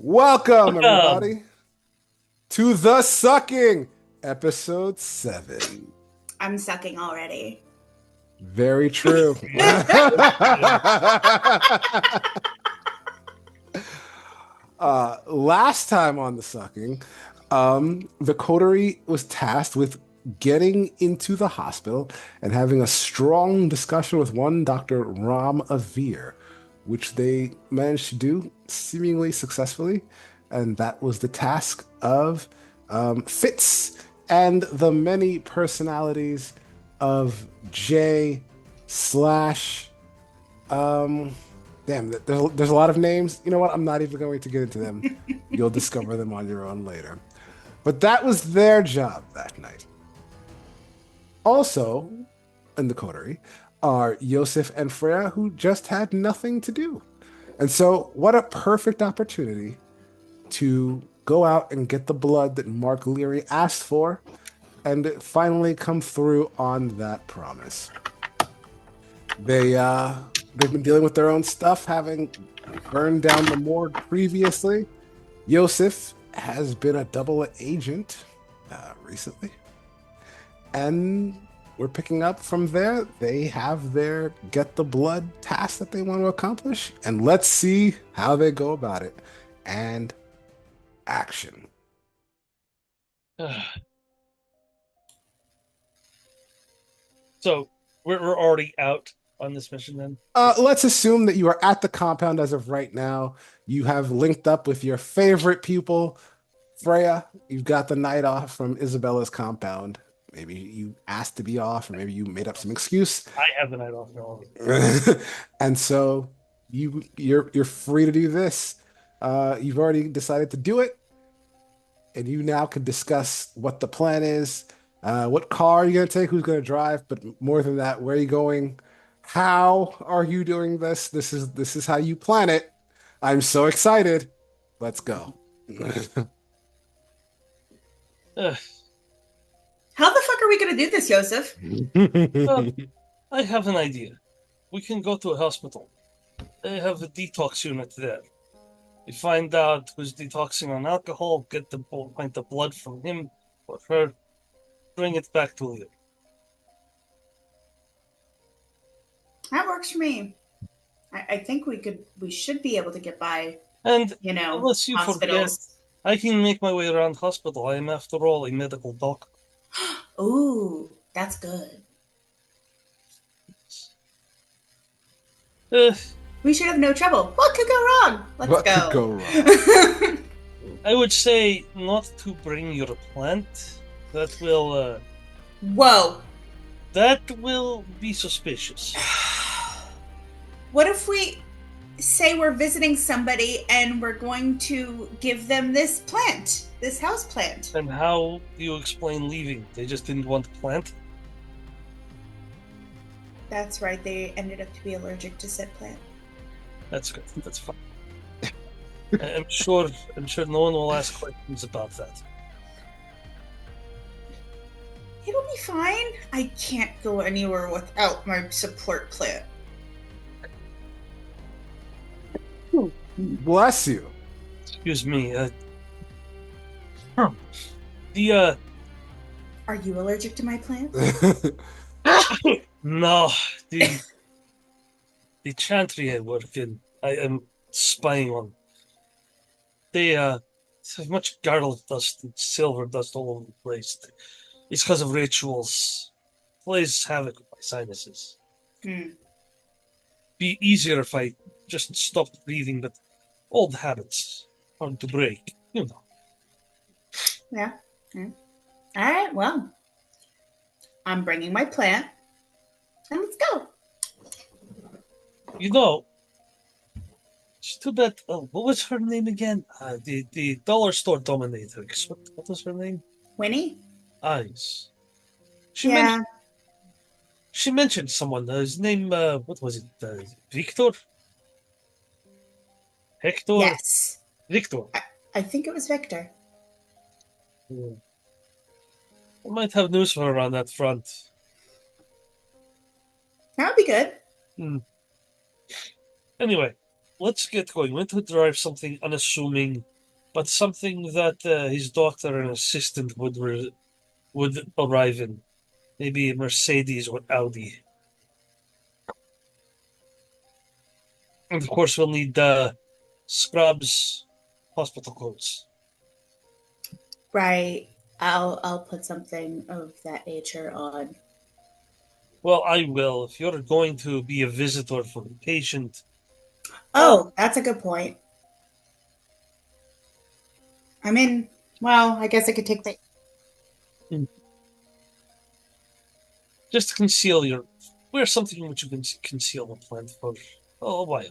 Welcome, everybody, to The Sucking, episode 7. I'm sucking already. Very true. Last time on The Sucking, the coterie was tasked with getting into the hospital and having a strong discussion with one Dr. Ram Avir, which they managed to do seemingly successfully. And that was the task of Fitz and the many personalities of J slash damn, there's a lot of names. You know what? I'm not even going to get into them. You'll discover them on your own later. But that was their job that night. Also, in the coterie are Josif and Freya, who just had nothing to do. And so, what a perfect opportunity to go out and get the blood that Mark Leary asked for and finally come through on that promise. They've been dealing with their own stuff, having burned down the morgue previously. Josif has been a double agent recently. And we're picking up from there. They have their get the blood task that they want to accomplish. And let's see how they go about it. And action. So we're already out on this mission then? Let's assume that you are at the compound as of right now. You have linked up with your favorite pupil, Freya. You've got the night off from Isabella's compound. Maybe you asked to be off, or maybe you made up some excuse. I have the night off now. And so you're free to do this. You've already decided to do it, and you now can discuss what the plan is, what car you're gonna take, who's gonna drive, but more than that, where are you going? How are you doing this? This is how you plan it. I'm so excited. Let's go. How the fuck are we gonna do this, Joseph? I have an idea. We can go to a hospital. They have a detox unit there. We find out who's detoxing on alcohol, get the pint of blood from him or her, bring it back to Lear. That works for me. I think we should be able to get by, And unless you forget, hospitals. I can make my way around hospital. I am, after all, a medical doctor. Ooh, that's good. We should have no trouble. What could go wrong? What Let's could go. go wrong? I would say not to bring your plant. That will, Whoa. that will be suspicious. What if we say we're visiting somebody and we're going to give them this plant, this house plant? And how do you explain leaving? They just didn't want the plant? That's right. They ended up to be allergic to said plant. That's good. That's fine. I'm sure no one will ask questions about that. It'll be fine. I can't go anywhere without my support plant. Bless you. Excuse me. Are you allergic to my plant? No, the chantry I work in, I am spying on. They have much garlic dust and silver dust all over the place. It's because of rituals. Plays havoc with my sinuses. Be easier if I just stopped breathing, but old habits hard to break, you know. Yeah. All right. Well, I'm bringing my plant, and let's go. You know, it's too bad. Oh, what was her name again? The dollar store dominatrix. What was her name? Winnie? Eyes. Yeah. She mentioned someone. His name, what was it? Victor? Hector? Yes. Victor. I think it was Victor. I might have news for her on that front. That would be good. Anyway, let's get going. We want to drive something unassuming but something that his doctor and assistant would arrive in. Maybe a Mercedes or Audi. And of course, we'll need scrubs, hospital coats. Right. I'll put something of that nature on. Well, I will. If you're going to be a visitor for the patient. Oh, that's a good point. I guess I could take the... Just to conceal wear something which you can conceal the plant for a while.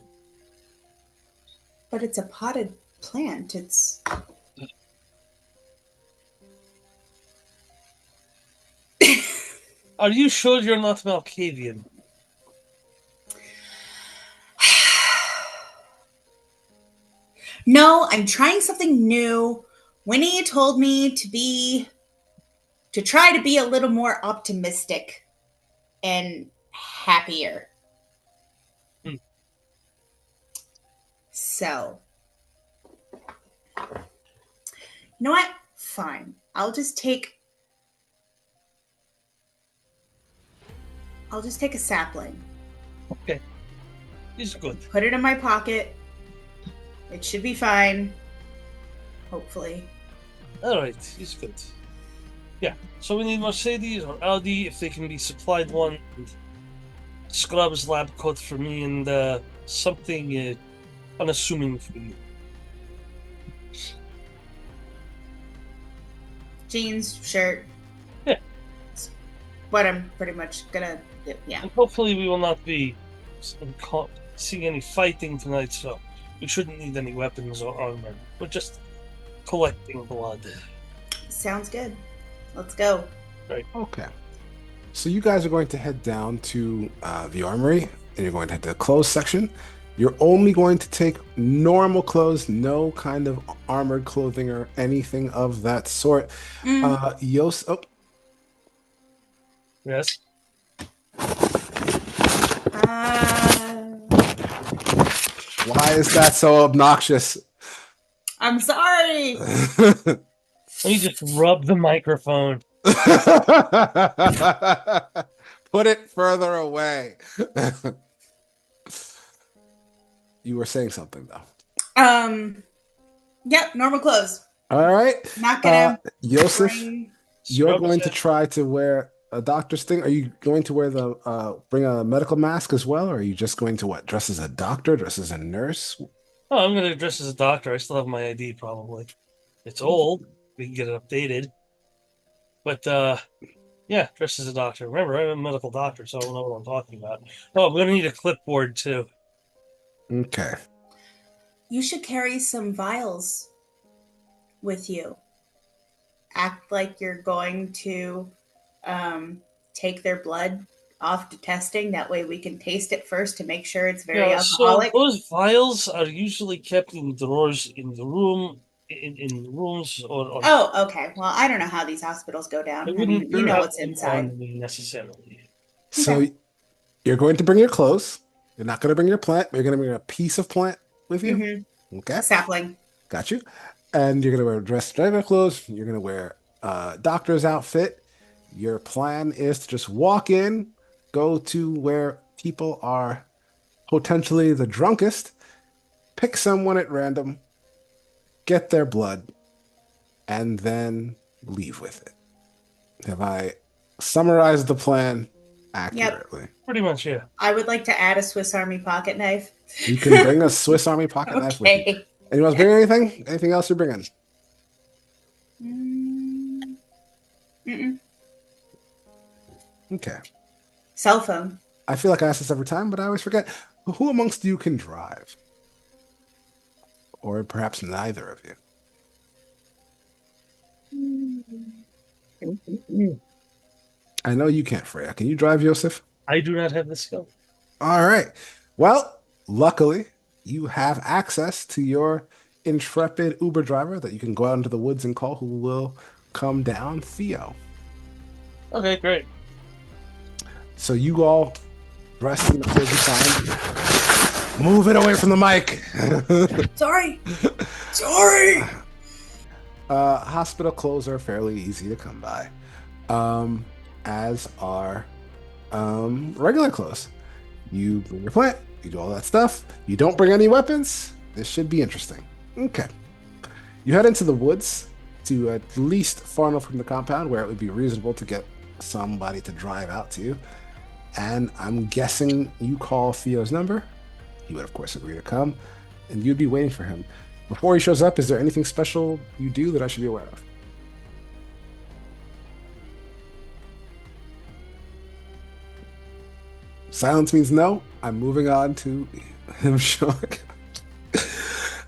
But it's a potted plant. It's... Are you sure you're not Malkavian? No, I'm trying something new. Winnie told me to try to be a little more optimistic and happier. So, you know what? Fine. I'll just take a sapling. Okay. It's good. Put it in my pocket. It should be fine. Hopefully. Alright, it's good. Yeah, so we need Mercedes or Audi if they can be supplied one. And scrubs, lab coat for me, and something unassuming for you. Jeans, shirt. Yeah. What I'm pretty much gonna do, yeah. And hopefully we will not be seeing any fighting tonight, so we shouldn't need any weapons or armor. We're just collecting blood. Sounds good. Let's go. Right. Okay. So you guys are going to head down to the armory, and you're going to head to the clothes section. You're only going to take normal clothes, no kind of armored clothing or anything of that sort. Yes. Why is that so obnoxious? I'm sorry. Let me just rub the microphone. Put it further away. You were saying something, though. Yep, normal clothes. All right. Not gonna... Josif, you're Scrub going set. to try to wear a doctor's thing. Are you going to wear bring a medical mask as well, or are you just going to dress as a doctor, dress as a nurse? Oh, I'm going to dress as a doctor. I still have my ID, probably. It's old. We can get it updated. But, yeah, dress as a doctor. Remember, I'm a medical doctor, so I don't know what I'm talking about. Oh, I'm going to need a clipboard, too. Okay. You should carry some vials with you. Act like you're going to take their blood off to testing. That way we can taste it first to make sure it's very alcoholic. So those vials are usually kept in drawers in the room, in rooms, or Oh, okay. Well, I don't know how these hospitals go down. You know what's inside. Necessarily. So you're going to bring your clothes. You're not going to bring your plant. But you're going to bring a piece of plant with you. Mm-hmm. Okay. Sapling. Got you. And you're going to wear dress regular clothes. You're going to wear a doctor's outfit. Your plan is to just walk in, go to where people are potentially the drunkest, pick someone at random, get their blood, and then leave with it. Have I summarized the plan accurately? Yep. Pretty much, yeah. I would like to add a Swiss Army pocket knife. You can bring a Swiss Army pocket knife with you. Anyone else bring anything? Anything else you're bringing? Mm-mm. Okay. Cell phone. I feel like I ask this every time, but I always forget. Who amongst you can drive? Or perhaps neither of you. I know you can't, Freya. Can you drive, Josif? I do not have the skill. All right. Well, luckily, you have access to your intrepid Uber driver that you can go out into the woods and call, who will come down, Theo. Okay, great. So you all dressed in the crazy time. Move it away from the mic. Sorry. Sorry. Hospital clothes are fairly easy to come by, um, as are regular clothes. You bring your plant, you do all that stuff. You don't bring any weapons. This should be interesting. Okay. You head into the woods to at least far enough from the compound where it would be reasonable to get somebody to drive out to you. And I'm guessing you call Theo's number. He would, of course, agree to come, and you'd be waiting for him. Before he shows up, is there anything special you do that I should be aware of? Silence means no. I'm moving on to him showing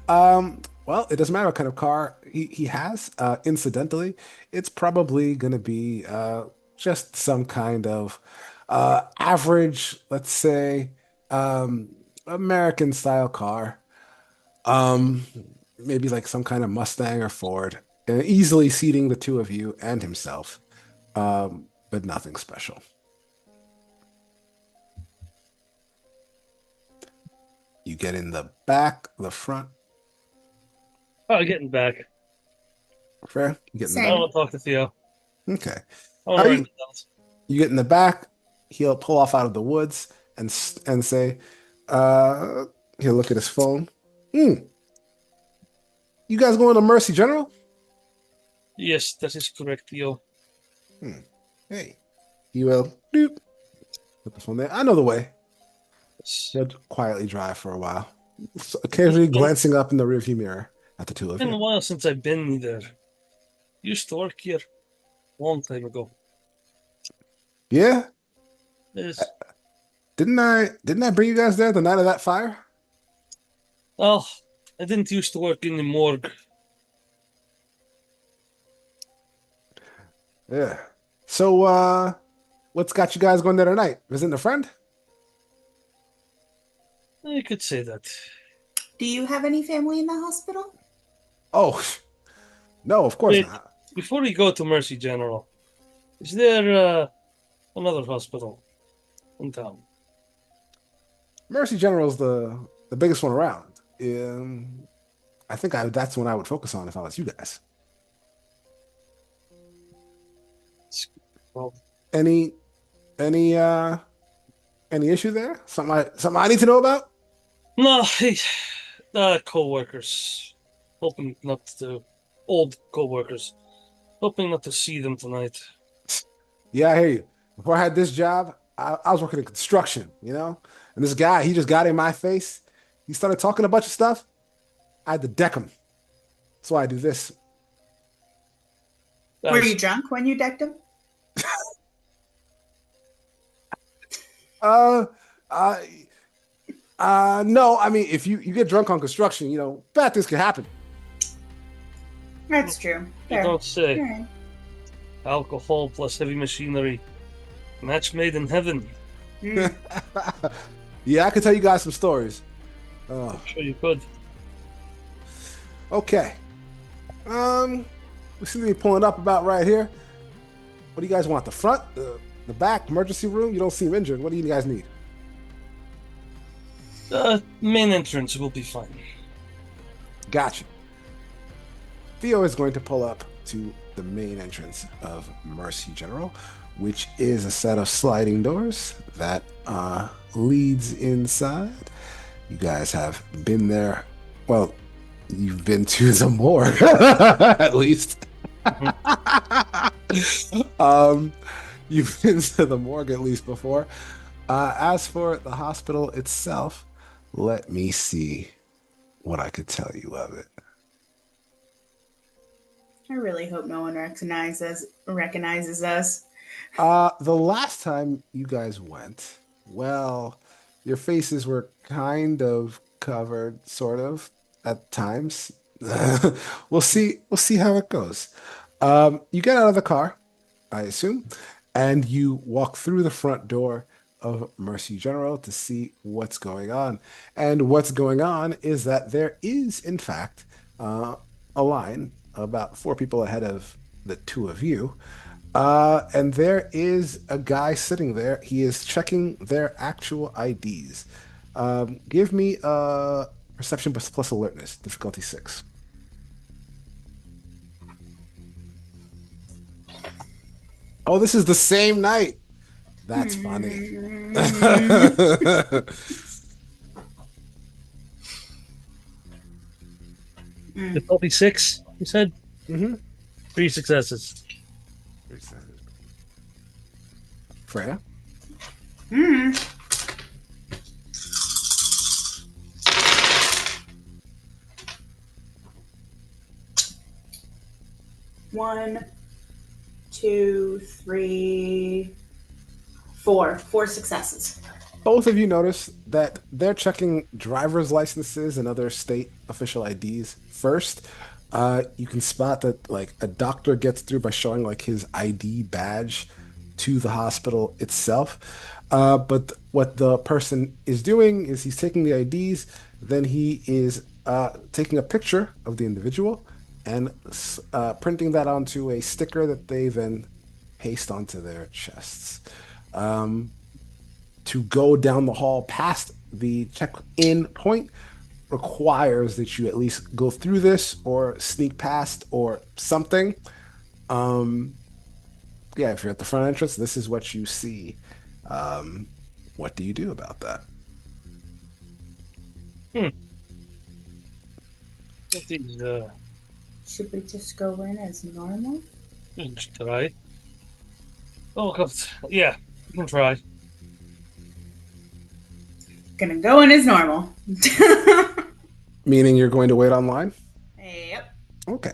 well, it doesn't matter what kind of car he has. Incidentally, it's probably going to be just some kind of average, let's say, American style car. Um, Maybe like some kind of Mustang or Ford, easily seating the two of you and himself, but nothing special. You get in the back, the front. Oh, getting back. Fair? You get in the I Same. want to talk to Theo. Okay. I want to ring you, the bells. you get in the back. He'll pull off out of the woods and say, uh, he'll look at his phone. You guys going to Mercy General? Yes, that is correct, Theo. Hey. He will doop, put the phone there. I know the way. It's He'll quietly drive for a while, occasionally glancing up in the rearview mirror at the two of been a you. while since I've been there. Used to work here long time ago. Yeah? Yes. Didn't I bring you guys there the night of that fire? Oh, I didn't used to work in the morgue. Yeah. So, what's got you guys going there tonight? Visiting a friend? You could say that. Do you have any family in the hospital? Oh, no, of course Wait. not. Before we go to Mercy General, is there another hospital in town? Mercy General's the biggest one around. I think that's what I would focus on if I was you guys. Well, Any issue there? Something I need to know about? no, hey, co-workers. Hoping not to... Old co-workers. Hoping not to see them tonight. Yeah, I hear you. Before I had this job, I was working in construction, and this guy, he just got in my face. He started talking a bunch of stuff. I had to deck him. That's why I do this. Were you drunk when you decked him? Uh, uh, no. I mean, if you get drunk on construction, bad things can happen. That's true. You Fair. don't say. All right. Alcohol plus heavy machinery. Match made in heaven. Yeah, I could tell you guys some stories. Sure you could. Okay. We seem to be pulling up about right here. What do you guys want? The front, the back, emergency room? You don't seem injured. What do you guys need? Main entrance will be fine. Gotcha. Theo is going to pull up to the main entrance of Mercy General, which is a set of sliding doors that leads inside. You guys have been there. Well, you've been to the morgue, at least. You've been to the morgue at least before. As for the hospital itself, let me see what I could tell you of it. I really hope no one recognizes us. The last time you guys went, well, your faces were kind of covered, sort of, at times. We'll see how it goes. You get out of the car, I assume, and you walk through the front door of Mercy General to see what's going on. And what's going on is that there is, in fact, a line about 4 people ahead of the two of you. And there is a guy sitting there. He is checking their actual IDs. Give me a perception plus alertness, difficulty 6. Oh, this is the same night. That's funny. Difficulty 6, you said? hmm 3 successes. Freya? Hmm. One, two, three, four. 4 successes. Both of you notice that they're checking driver's licenses and other state official IDs first. You can spot that like a doctor gets through by showing like his ID badge to the hospital itself. But what the person is doing is he's taking the IDs, then he is taking a picture of the individual and printing that onto a sticker that they then paste onto their chests. Um, to go down the hall past the check-in point requires that you at least go through this or sneak past or something. Um, yeah, if you're at the front entrance, this is what you see. Um, what do you do about that? Hmm. That is, Should we just go in as normal? let's try. Oh, God. Yeah, we can try. Gonna go in as normal. Meaning you're going to wait online? Yep. Okay.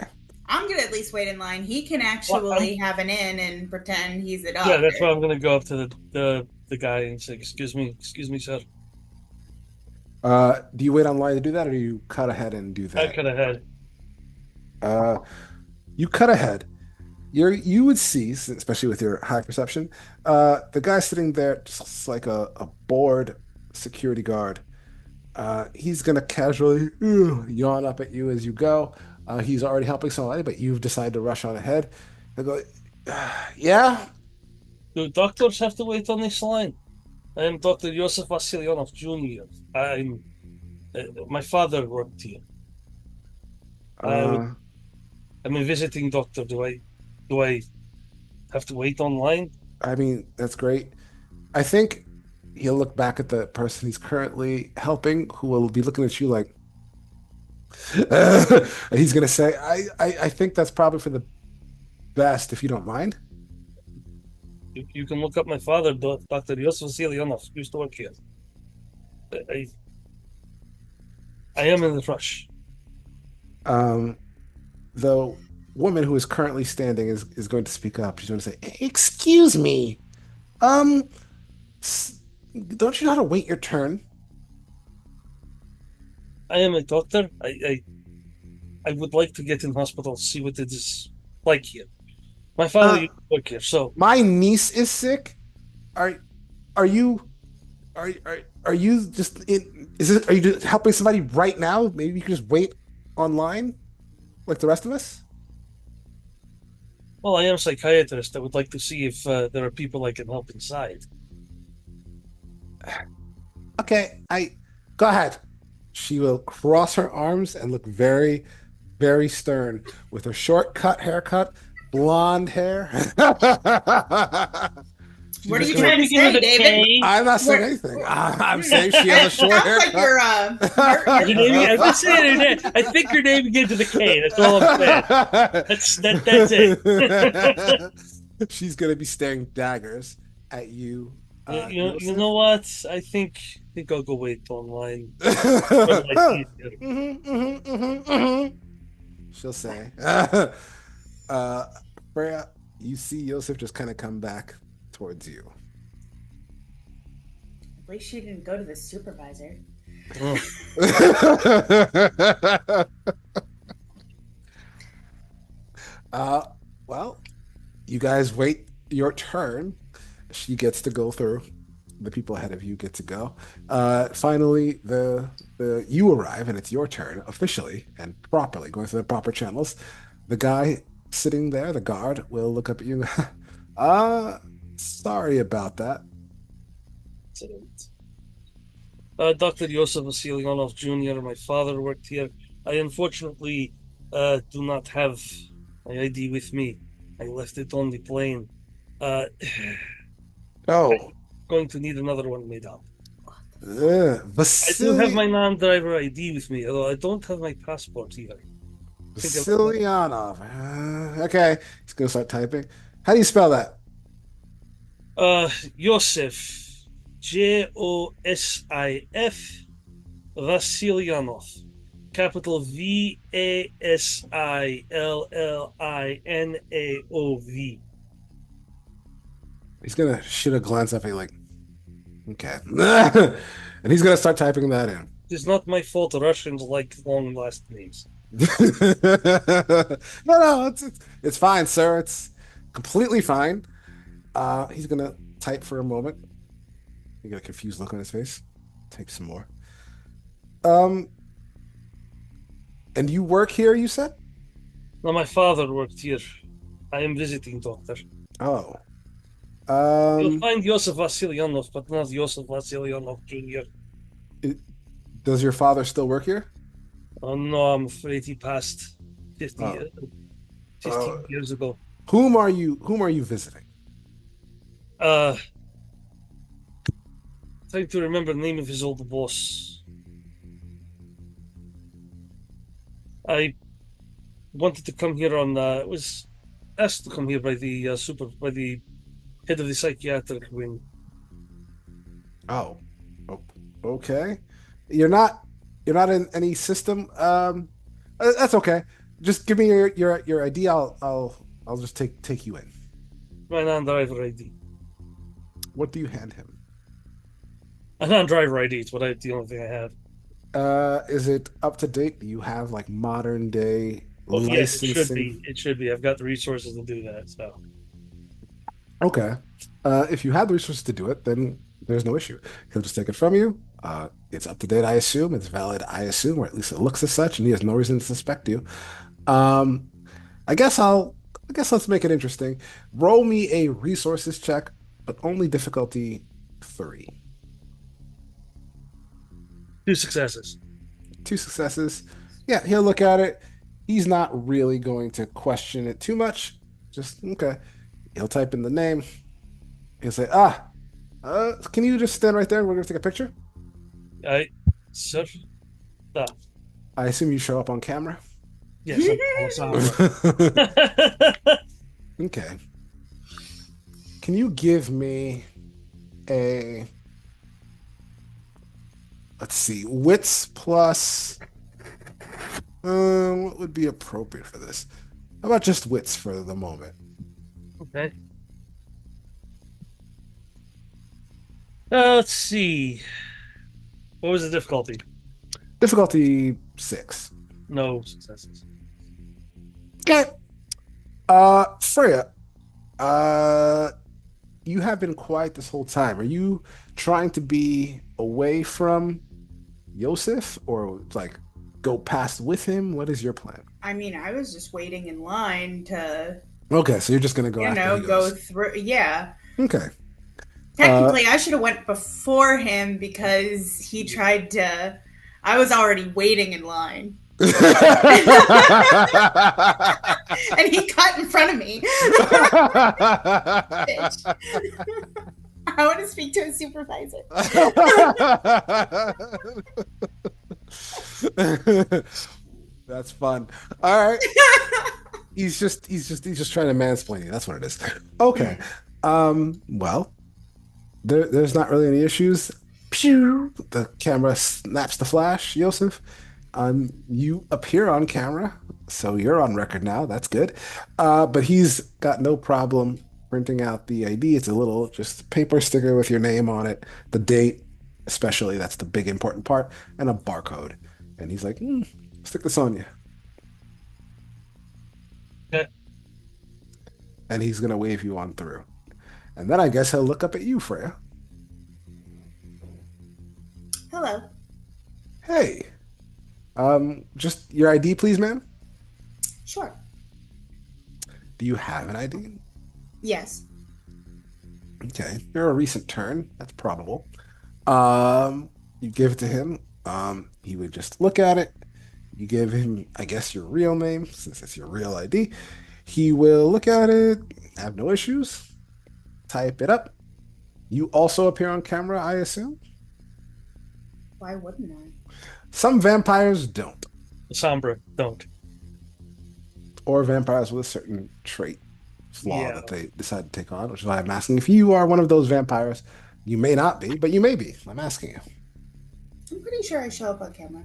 I'm gonna at least wait in line. He can Well, actually have an in and pretend he's a doctor. yeah, that's why I'm going to go up to the guy and say, excuse me, sir. Do you wait online to do that, or do you cut ahead and do I that? could have had. Uh, you cut ahead. You would see, especially with your high perception, the guy sitting there just like a bored security guard. He's gonna casually yawn up at you as you go. He's already helping somebody, but you've decided to rush on ahead. And go, yeah. Do doctors have to wait on this line? I am Dr. Josif Vasillianov Jr. My father worked here. Uh, I'm a visiting doctor. Do I have to wait online? I mean, that's great. I think he'll look back at the person he's currently helping, who will be looking at you like, and he's gonna say, I think that's probably for the best, if you don't mind. You can look up my father, Dr. Josif Vasillianov, used to work here. I, I am in the rush. Um, the woman who is currently standing is going to speak up. She's going to say, "Excuse me, um, don't you know how to wait your turn?" I am a doctor. I would like to get in hospital, see what it is like here. My father Uh, used to work here, so my niece is sick. Are are you are you just in? Is it? Are you just helping somebody right now? Maybe you can just wait online like the rest of us. well, I am a psychiatrist. I would like to see if there are people I can help inside. Okay, I go ahead. She will cross her arms and look very, very stern with her short cut haircut, blonde hair. She's What are just you gonna, trying to say, David? I'm not saying What- anything. I'm saying she has a short Sounds haircut. like Her name, I'm just saying her name. I think her name begins with a K. That's all I'm saying. That's it. She's gonna be staring daggers at you. You Joseph. know what? I think I'll go wait online. Probably easier. She'll say. Freya, you see Joseph just kind of come back towards you. At least she didn't go to the supervisor. uh, well, you guys wait your turn. She gets to go through. The people ahead of you get to go. Finally, the you arrive and it's your turn officially and properly going through the proper channels. The guy sitting there, the guard, will look up at you. Sorry about that. Dr. Josef Vasilyanov Jr., my father worked here. I unfortunately do not have my ID with me. I left it on the plane. Uh, Oh, going to need another one made up. I do have my Vasily non-driver ID with me, although I don't have my passport either. Think of Vasillianov. Okay, he's gonna start typing. How do you spell that? Josif, Josif, Vasillianov, capital Vasillinaov. He's gonna shoot a glance up at you like, okay, and he's gonna start typing that in. It's not my fault Russians like long last names. No, it's fine, sir. It's completely fine. He's gonna type for a moment. You got a confused look on his face. Type some more. Um, and you work here, you said? Now, my father worked here. I am visiting doctor. Oh. You'll find Josef Vasilyanov, but not Josef Vasilyanov Jr. Does your father still work here? Oh no, I'm afraid he passed 50, Oh. 15 years ago. Whom are you visiting? Uh, Trying to remember the name of his old boss. I wanted to come here on. Was asked to come here by the by the head of the psychiatric wing. Oh. Oh, okay. You're not in any system. That's okay. Just give me your ID. I'll just take you in. My non-driver ID. What do you hand him? A non-driver ID is the only thing I have. Is it up to date? Do you have like modern day Oh yes, it should licensing? be. It should be. I've got the resources to do that. So Okay. If you have the resources to do it, then there's no issue. He'll just take it from you. It's up to date, I assume. It's valid, I assume, or at least it looks as such, and he has no reason to suspect you. Um, I guess let's make it interesting. Roll me a resources check, but only difficulty 3. 2 successes. 2 successes. Yeah, he'll look at it. He's not really going to question it too much. Just okay. He'll type in the name. He'll say, can you just stand right there and we're gonna take a picture? Sir. Ah, I assume you show up on camera. yes, I'm Okay. Can you give me a, let's see, wits plus, what would be appropriate for this? How about just wits for the moment? Okay. Let's see. What was the difficulty? Difficulty 6. No successes. Okay. Freya, you have been quiet this whole time. Are you trying to be away from Josif or like go past with him? What is your plan? I mean, I was just waiting in line to, Okay, so you're just gonna go after he go goes. through. Yeah. Okay. Technically, I should have went before him because he tried to. I was already waiting in line, and he cut in front of me. Bitch. I want to speak to a supervisor. That's fun. All right. He's just trying to mansplain you. That's what it is. Okay. Well, there's not really any issues. Pew! The camera snaps the flash, Joseph. You appear on camera, so you're on record now. That's good. But he's got no problem printing out the ID. It's a little just paper sticker with your name on it, the date, especially. That's the big important part, and a barcode. And he's like, stick this on you. Okay. And he's gonna wave you on through. And then I guess he'll look up at you, Freya. Hello. Hey, just your ID, please, ma'am. Sure. Do you have an ID? Yes. Okay, you're a recent turn. That's probable. You give it to him. He would just look at it. You give him, I guess, your real name, since it's your real ID. He will look at it, have no issues. type it up. You also appear on camera, I assume? Why wouldn't I? Some vampires don't, Sombra, don't. or vampires with a certain trait flaw Yeah. that they decide to take on, which is why I'm asking if you are one of those vampires. You may not be, but you may be. I'm asking you. I'm pretty sure I show up on camera.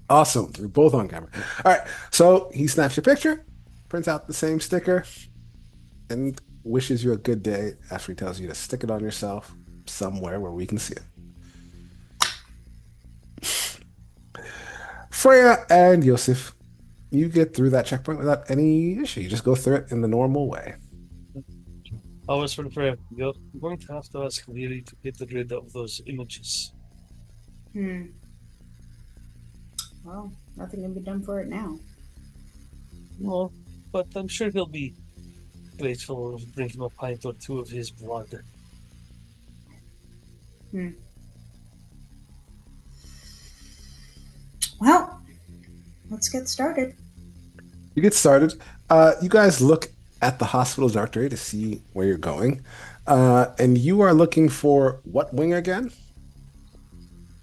Awesome. We're both on camera. All right. So he snaps your picture, prints out the same sticker, and wishes you a good day after he tells you to stick it on yourself somewhere where we can see it. Freya and Josif, you get through that checkpoint without any issue. You just go through it in the normal way. Always for the prayer. You're going to have to ask Leary to get rid of those images. Well, nothing can be done for it now. No, but I'm sure he'll be grateful if bring him a pint or two of his blood. Well, let's get started. You get started. You guys look at the hospital directory to see where you're going. And you are looking for what wing again?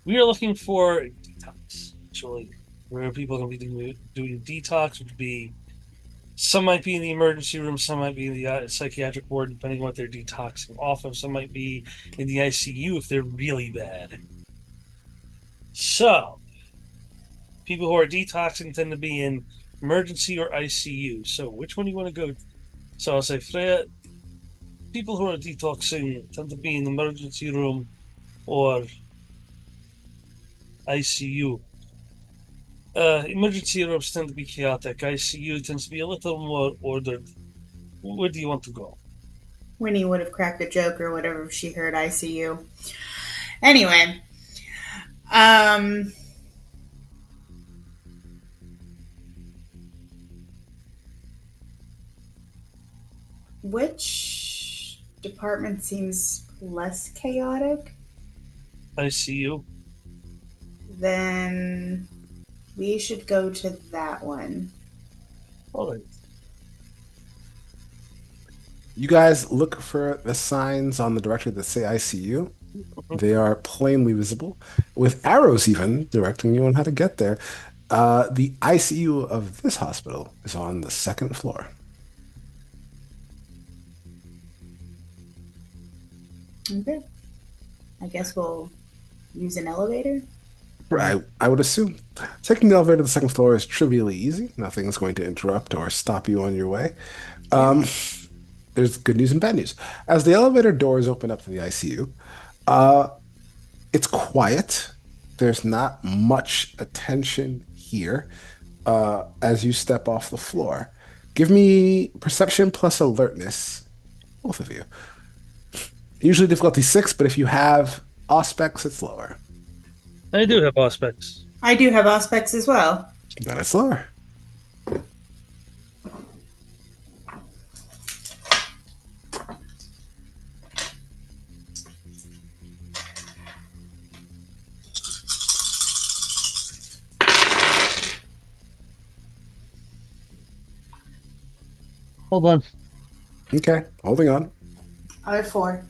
We are looking for detox, actually, where people can be doing detox, which would be some might be in the emergency room, some might be in the psychiatric ward, depending on what they're detoxing off of. Some might be in the ICU if they're really bad. So, people who are detoxing tend to be in emergency or ICU. So, which one do you want to go to? So, I'll say, Freya, people who are detoxing tend to be in the emergency room or ICU. Emergency rooms tend to be chaotic. ICU tends to be a little more ordered. Where do you want to go? Winnie would have cracked a joke or whatever if she heard ICU. Anyway, which department seems less chaotic? ICU. Then we should go to that one. All right. You guys look for the signs on the directory that say ICU. They are plainly visible, with arrows even directing you on how to get there. The ICU of this hospital is on the second floor. Okay. I guess we'll use an elevator. I would assume. Taking the elevator to the second floor is trivially easy. Nothing's going to interrupt or stop you on your way. There's good news and bad news. As the elevator doors open up to the ICU, it's quiet. There's not much attention here as you step off the floor. Give me perception plus alertness, both of you. Usually difficulty 6, but if you have auspex, it's lower. I do have auspex. I do have aspects as well. Then it's lower. Hold on. Okay, holding on. I have 4.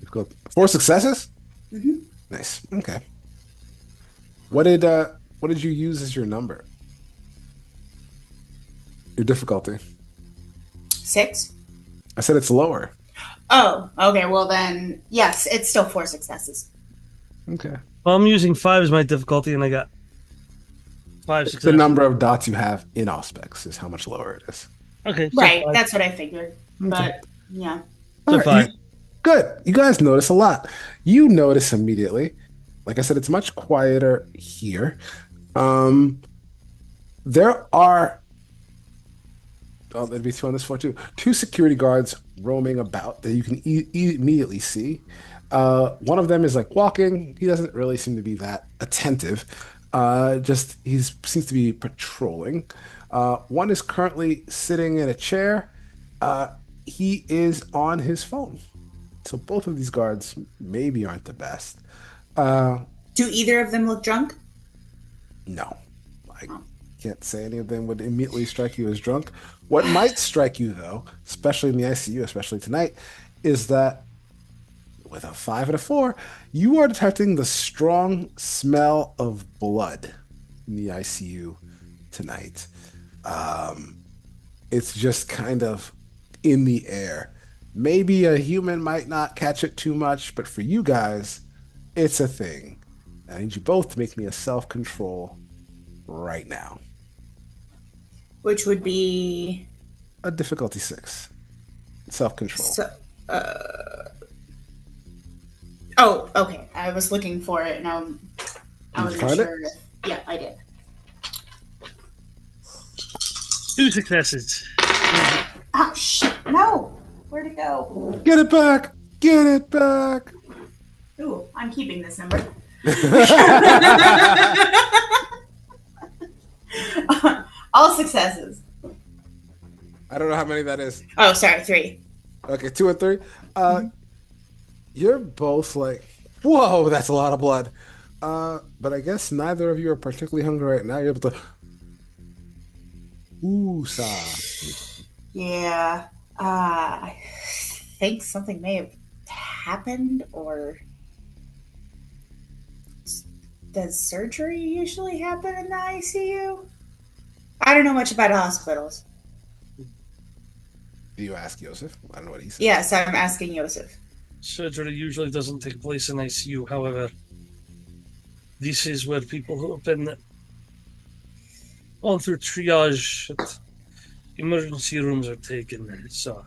You've got 4 successes? Mm-hmm. Nice. Okay. What did you use as your number? Your difficulty? 6. I said it's lower. Oh, okay. Well then, yes, it's still 4 successes. Okay. Well, I'm using 5 as my difficulty, and I got 5 The successes. number of dots you have in auspex is how much lower it is. Okay. So Right, 5. that's what I figured. But yeah. So All right, 5. Good. You guys notice a lot. You notice immediately. Like I said, it's much quieter here. There are, oh, there'd be 2 on this floor too. 2 security guards roaming about that you can immediately see. One of them is like walking. He doesn't really seem to be that attentive. Just he seems to be patrolling. One is currently sitting in a chair. He is on his phone. So both of these guards maybe aren't the best. Do either of them look drunk? No. Like, Can't say any of them would immediately strike you as drunk. What might strike you, though, especially in the ICU, especially tonight, is that with a 5 and a 4, you are detecting the strong smell of blood in the ICU tonight. It's just kind of in the air. Maybe a human might not catch it too much, but for you guys, it's a thing. I need you both to make me a self-control right now. Which would be A difficulty 6. Self-control. Oh, okay. I was looking for it, and I wasn't sure. Yeah, I did. 2 successes. Ah, shit! No, where'd it go? Get it back! Get it back! Ooh, I'm keeping this number. All successes. I don't know how many that is. Oh, sorry, 3. Okay, 2 and 3. You're both like, whoa, that's a lot of blood. But I guess neither of you are particularly hungry right now. You're able to. Ooh-sa. Yeah. I think something may have happened, or does surgery usually happen in the ICU? I don't know much about hospitals. Do you ask Josif? I don't know what he said. Yes, I'm asking Josif. Surgery usually doesn't take place in ICU. However, this is where people who have been gone through triage at emergency rooms are taken. So,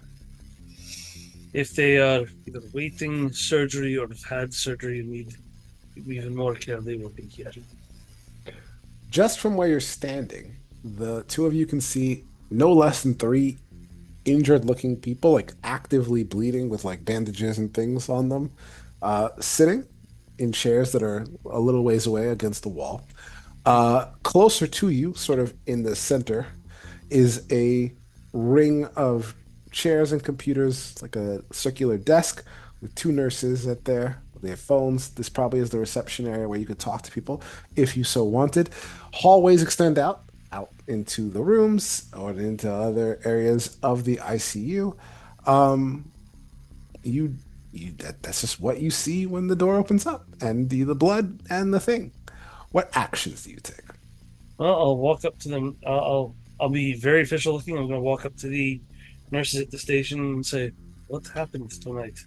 if they are either waiting surgery or have had surgery and need even more care, they will be here. Just from where you're standing, the two of you can see no less than 3 injured-looking people, like actively bleeding with like bandages and things on them, sitting in chairs that are a little ways away against the wall. Closer to you, sort of in the center, is a ring of chairs and computers, like a circular desk with 2 nurses at there. They have phones. This probably is the reception area where you could talk to people if you so wanted. Hallways extend out into the rooms or into other areas of the ICU. That's just what you see when the door opens up, and the blood and the thing. What actions do you take? Well, I'll walk up to them. I'll be very official looking. I'm going to walk up to the nurses at the station and say, "What happened tonight?"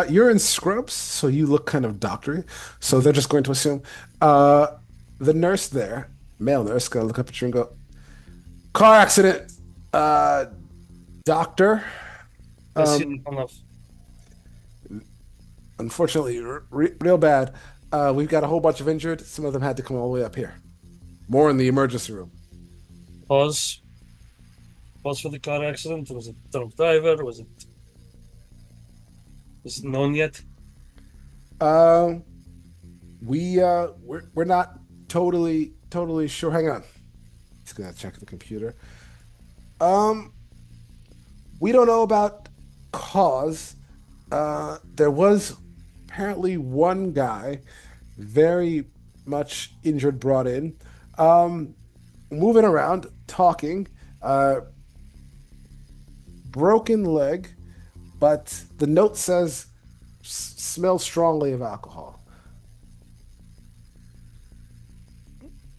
You're in scrubs, so you look kind of doctory. So they're just going to assume. The nurse there, male nurse, gonna look up at you and go, "Car accident, doctor." Unfortunately, real bad. We've got a whole bunch of injured. Some of them had to come all the way up here. More in the emergency room. Pause for the car accident. Was it drunk driver? Was it known yet? We're not totally sure. Hang on. He's gonna check the computer. We don't know about cause. There was apparently one guy very much injured brought in, moving around, talking, broken leg, but the note says smells strongly of alcohol.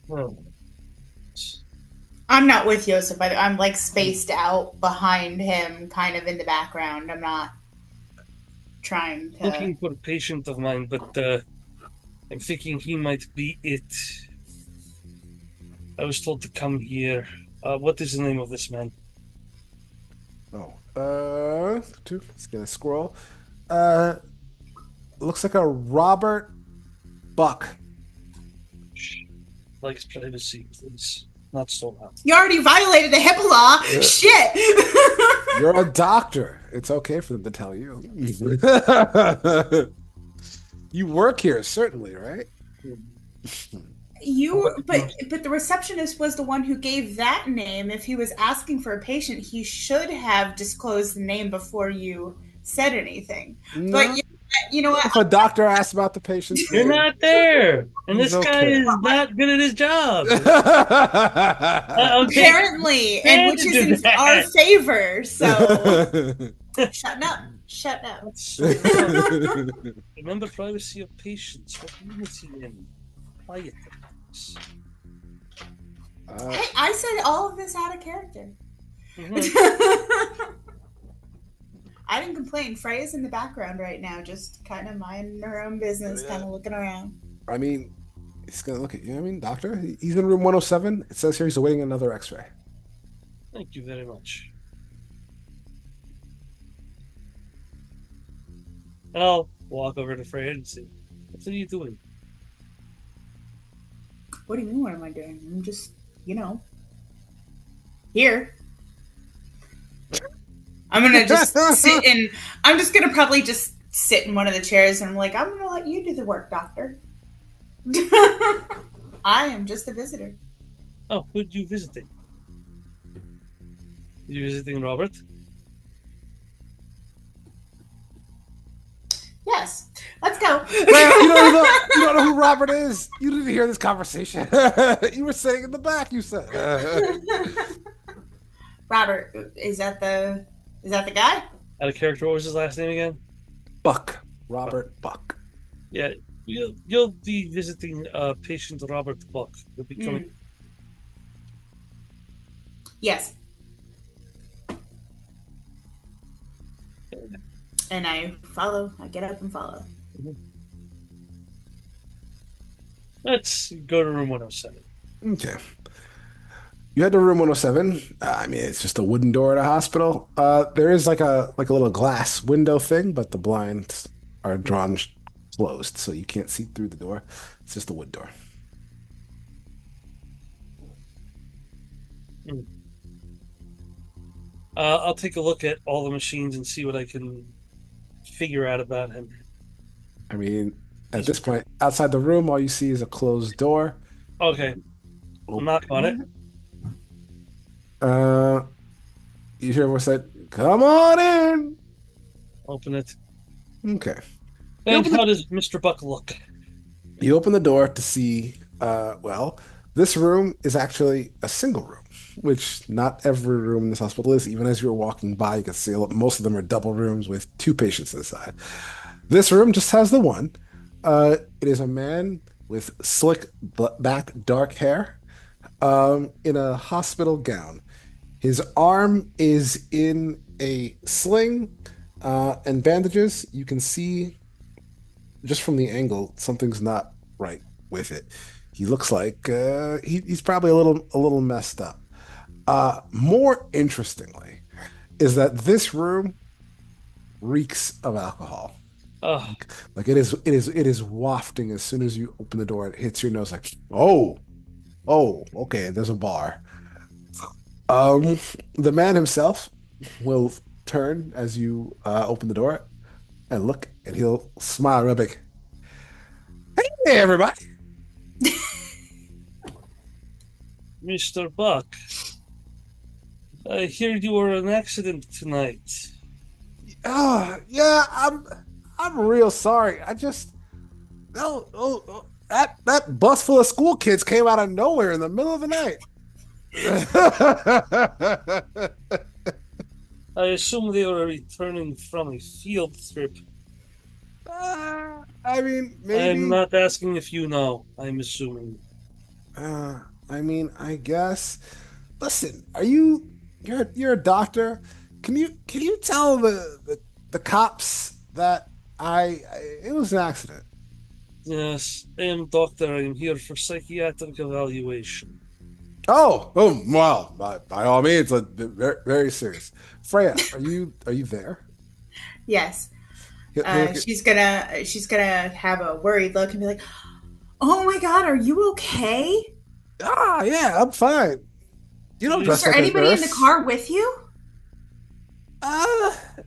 Well, I'm not with Josif. I'm like spaced out behind him, kind of in the background. I'm not trying to. Looking for a patient of mine, but I'm thinking he might be it. I was told to come here. What is the name of this man? It's gonna scroll. Looks like a Robert Buck. Likes privacy, please. Not so loud. You already violated the HIPAA law. Yeah. Shit. You're a doctor. It's okay for them to tell you. You work here, certainly, right? But the receptionist was the one who gave that name. If he was asking for a patient, he should have disclosed the name before you said anything. No. But You know what? If a doctor asks about the patient's You're name, not there, and He's this guy okay. is not good at his job. Okay. Apparently, and which is in our favor. So shut up. Shut up. That's so tough. Remember privacy of patients. What room is he in? Quiet. Hey, I said all of this out of character. Mhm. I didn't complain. Freya's in the background right now, just kind of minding her own business, kind of looking around. I mean, he's gonna look at you. I mean, doctor, he's in room 107. It says here he's awaiting another X-ray. Thank you very much. And I'll walk over to Freya and see, what are you doing? What do you mean? What am I doing? I'm just, here. I'm gonna just sit in. I'm just gonna probably just sit in one of the chairs, and I'm like, I'm gonna let you do the work, doctor. I am just a visitor. Oh, who are you visiting? Are you visiting Robert? Yes. Let's go. Man, you don't know who Robert is. You didn't hear this conversation. You were sitting in the back. You said, Robert, is that the guy? Out of character, what was his last name again? Buck. Robert Buck. Yeah, you'll be visiting patient Robert Buck. You'll be coming. Yes. And I follow. I get up and follow. Let's go to room 107. Okay. You head to room 107. I mean, it's just a wooden door at a hospital. There is like a little glass window thing, but the blinds are drawn closed, so you can't see through the door. It's just a wood door. I'll take a look at all the machines and see what I can figure out about him. I mean, at this point, outside the room, all you see is a closed door. Okay. I'll knock on it. You hear what said, "Come on in." Open it. Okay. And how does Mr. Buck look? You open the door to see, well, this room is actually a single room, which not every room in this hospital is. Even as you were walking by, you can see most of them are double rooms with two patients inside. This room just has the one. It is a man with slick back dark hair in a hospital gown. His arm is in a sling and bandages. You can see just from the angle, something's not right with it. He looks like he's probably a little messed up. More interestingly, is that this room reeks of alcohol. Like it is wafting as soon as you open the door. It hits your nose like, oh, okay, there's a bar. The man himself will turn as you open the door and look, and he'll smile real big. Hey, everybody. Mr. Buck, I hear you were in an accident tonight. Yeah, I'm real sorry. I just that bus full of school kids came out of nowhere in the middle of the night. I assume they were returning from a field trip. I mean, maybe. I'm not asking if you know. I'm assuming. I mean, I guess. Listen, you're a doctor? Can you tell the cops that it was an accident? Yes, I am doctor. I am here for psychiatric evaluation. Oh, well, by all means, very, very serious. Freya, are you there? Yes. She's gonna have a worried look and be like, "Oh my God, are you okay? Yeah, I'm fine. You don't dress Is there like anybody a in nurse. the car with you?"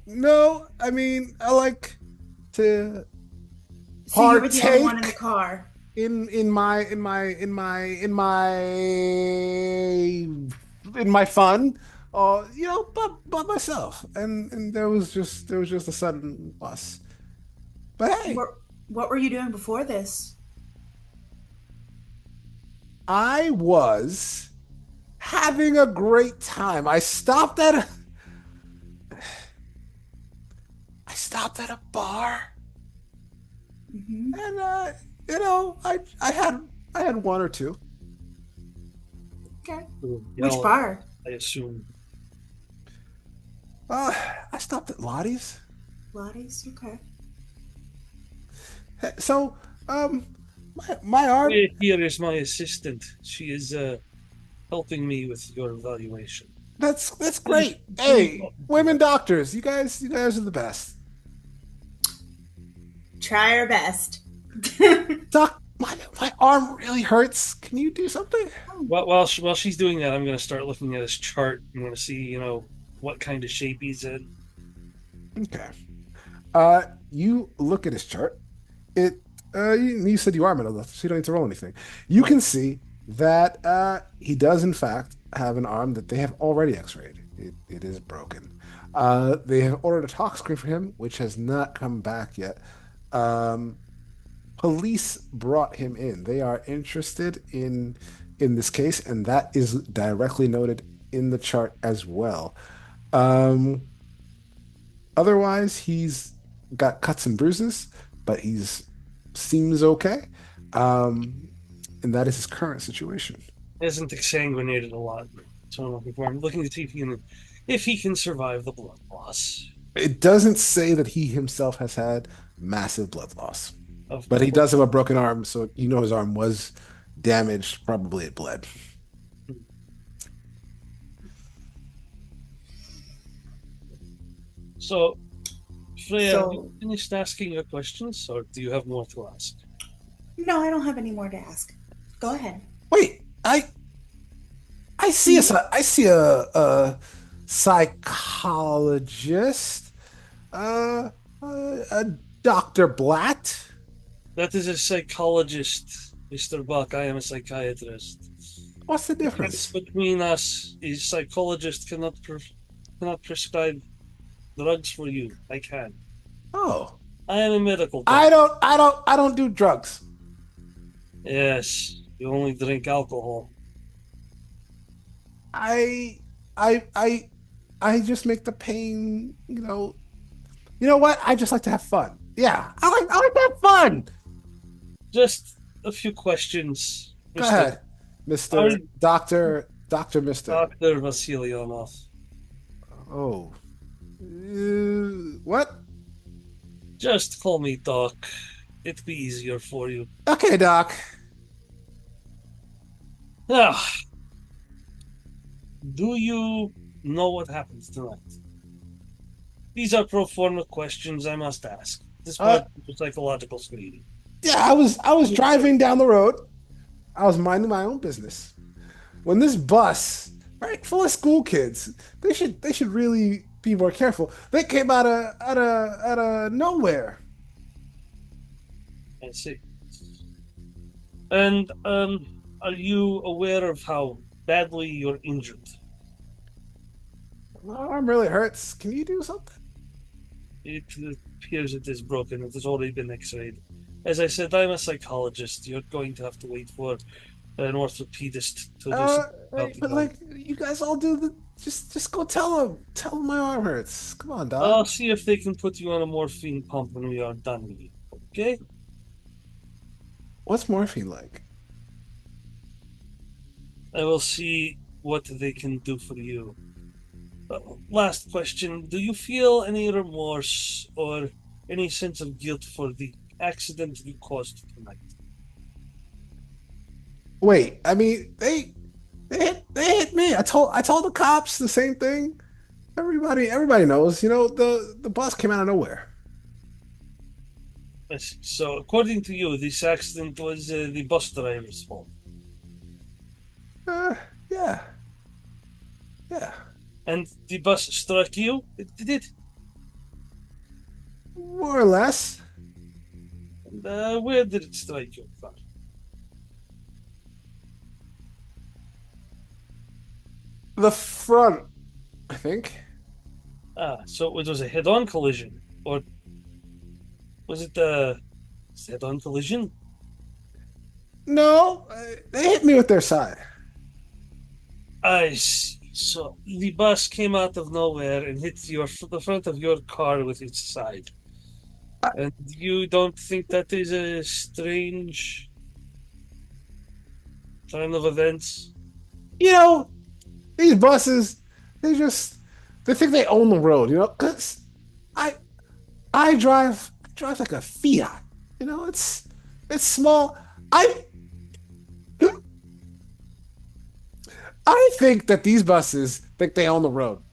No. I mean, I like to So you were the only one in partake the car. in my fun, but myself. And there was just a sudden loss. But hey, What were you doing before this? I was having a great time. I stopped at a bar, Hmm. and I had one or two. Okay. Which Yell, bar? I assume. Uh, I stopped at Lottie's. Lottie's. Okay. So, um, my arm. Here is my assistant. She is helping me with your evaluation. That's Please, great. please Hey, welcome to women her. doctors, you guys are the best. Try our best. Doc, my arm really hurts. Can you do something? While she's doing that, I'm going to start looking at his chart. I'm going to see, what kind of shape he's in. Okay. You look at his chart. It you said you are mental health, so you don't need to roll anything. You can see that he does in fact have an arm that they have already x-rayed. It is broken. They have ordered a talk screen for him, which has not come back yet. Um, Police brought him in. They are interested in this case, and that is directly noted in the chart as well. Um, Otherwise, he's got cuts and bruises, but he's seems okay. Um, and that is his current situation. Hasn't exsanguinated a lot. So I'm looking to see if he can survive the blood loss. It doesn't say that he himself has had massive blood loss, Of but he course. does have a broken arm, so you know his arm was damaged. Probably it bled. So, Freya, have you So, finished asking your questions, or do you have more to ask? no, I don't have any more to ask. Go ahead. Wait, I see a psychologist, uh, a Dr. Blatt. That is a psychologist, Mr. Buck. I am a psychiatrist. What's the The difference difference? between us is psychologists cannot prescribe drugs for you. I can. Oh, I am a medical doctor. I don't do drugs. Yes, you only drink alcohol. I, I, I, I just make the pain, you know what? I just like to have fun. Yeah, I like to have fun. Just a few questions, Go Mr. ahead, Mister Doctor Mister. Dr. Vasillianov. Oh, what? Just call me Doc. It'd be easier for you. Okay, Doc. Ah, do you know what happens tonight? These are pro forma questions I must ask. This Uh, part of psychological screening. yeah, I was driving down the road. I was minding my own business when this bus, right, full of school kids, they should really be more careful. They came out of nowhere. I see. And are you aware of how badly you're injured? My arm really hurts. Can you do something? It appears it is broken. It has already been x-rayed. As I said, I'm a psychologist. You're going to have to wait for an orthopedist to do something about the But arm. like you guys all do the just go tell them my arm hurts. Come on, I'll Doc. see if they can put you on a morphine pump when we are done with you. Okay? What's morphine like? I will see what they can do for you. Last question. Do you feel any remorse or any sense of guilt for the accident you caused tonight? Wait, I mean they hit me. I told the cops the same thing. Everybody knows. You know the bus came out of nowhere. I see. So, according to you, this accident was the bus driver's fault. Uh, yeah, yeah, And the bus struck you? It did. more or less. And, where did it strike you from? The front, I think. Ah, so it was a head-on collision, or Was it head-on collision? No, they hit me with their side. I see. So the bus came out of nowhere and hit the front of your car with its side. And you don't think that is a strange turn of events? You know, these buses, they think they own the road, you know? Because I, I drive like a Fiat, you know? It's small. I think that these buses think they own the road.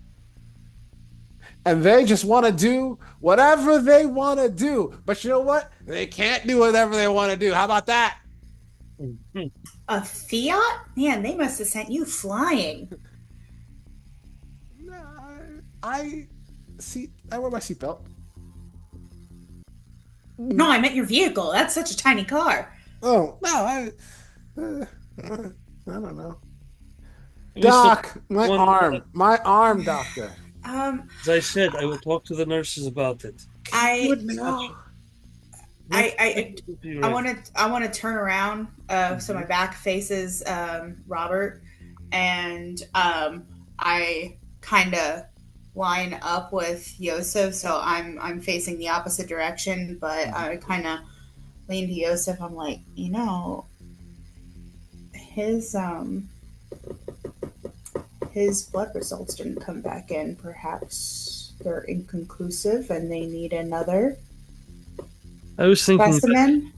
And they just want to do whatever they want to do. But you know what? They can't do whatever they want to do. How about that? A Fiat? Man, they must have sent you flying. I wear my seatbelt. No, I meant your vehicle. That's such a tiny car. Oh, no, I don't know. Doc, my arm, doctor. As I said, I will talk to the nurses about it. I You're right. want to turn around so my back faces Robert, and I kind of line up with Josif, so I'm facing the opposite direction, but I kind of lean to Josif. I'm like, you know, his blood results didn't come back in. Perhaps they're inconclusive and they need another I was thinking specimen.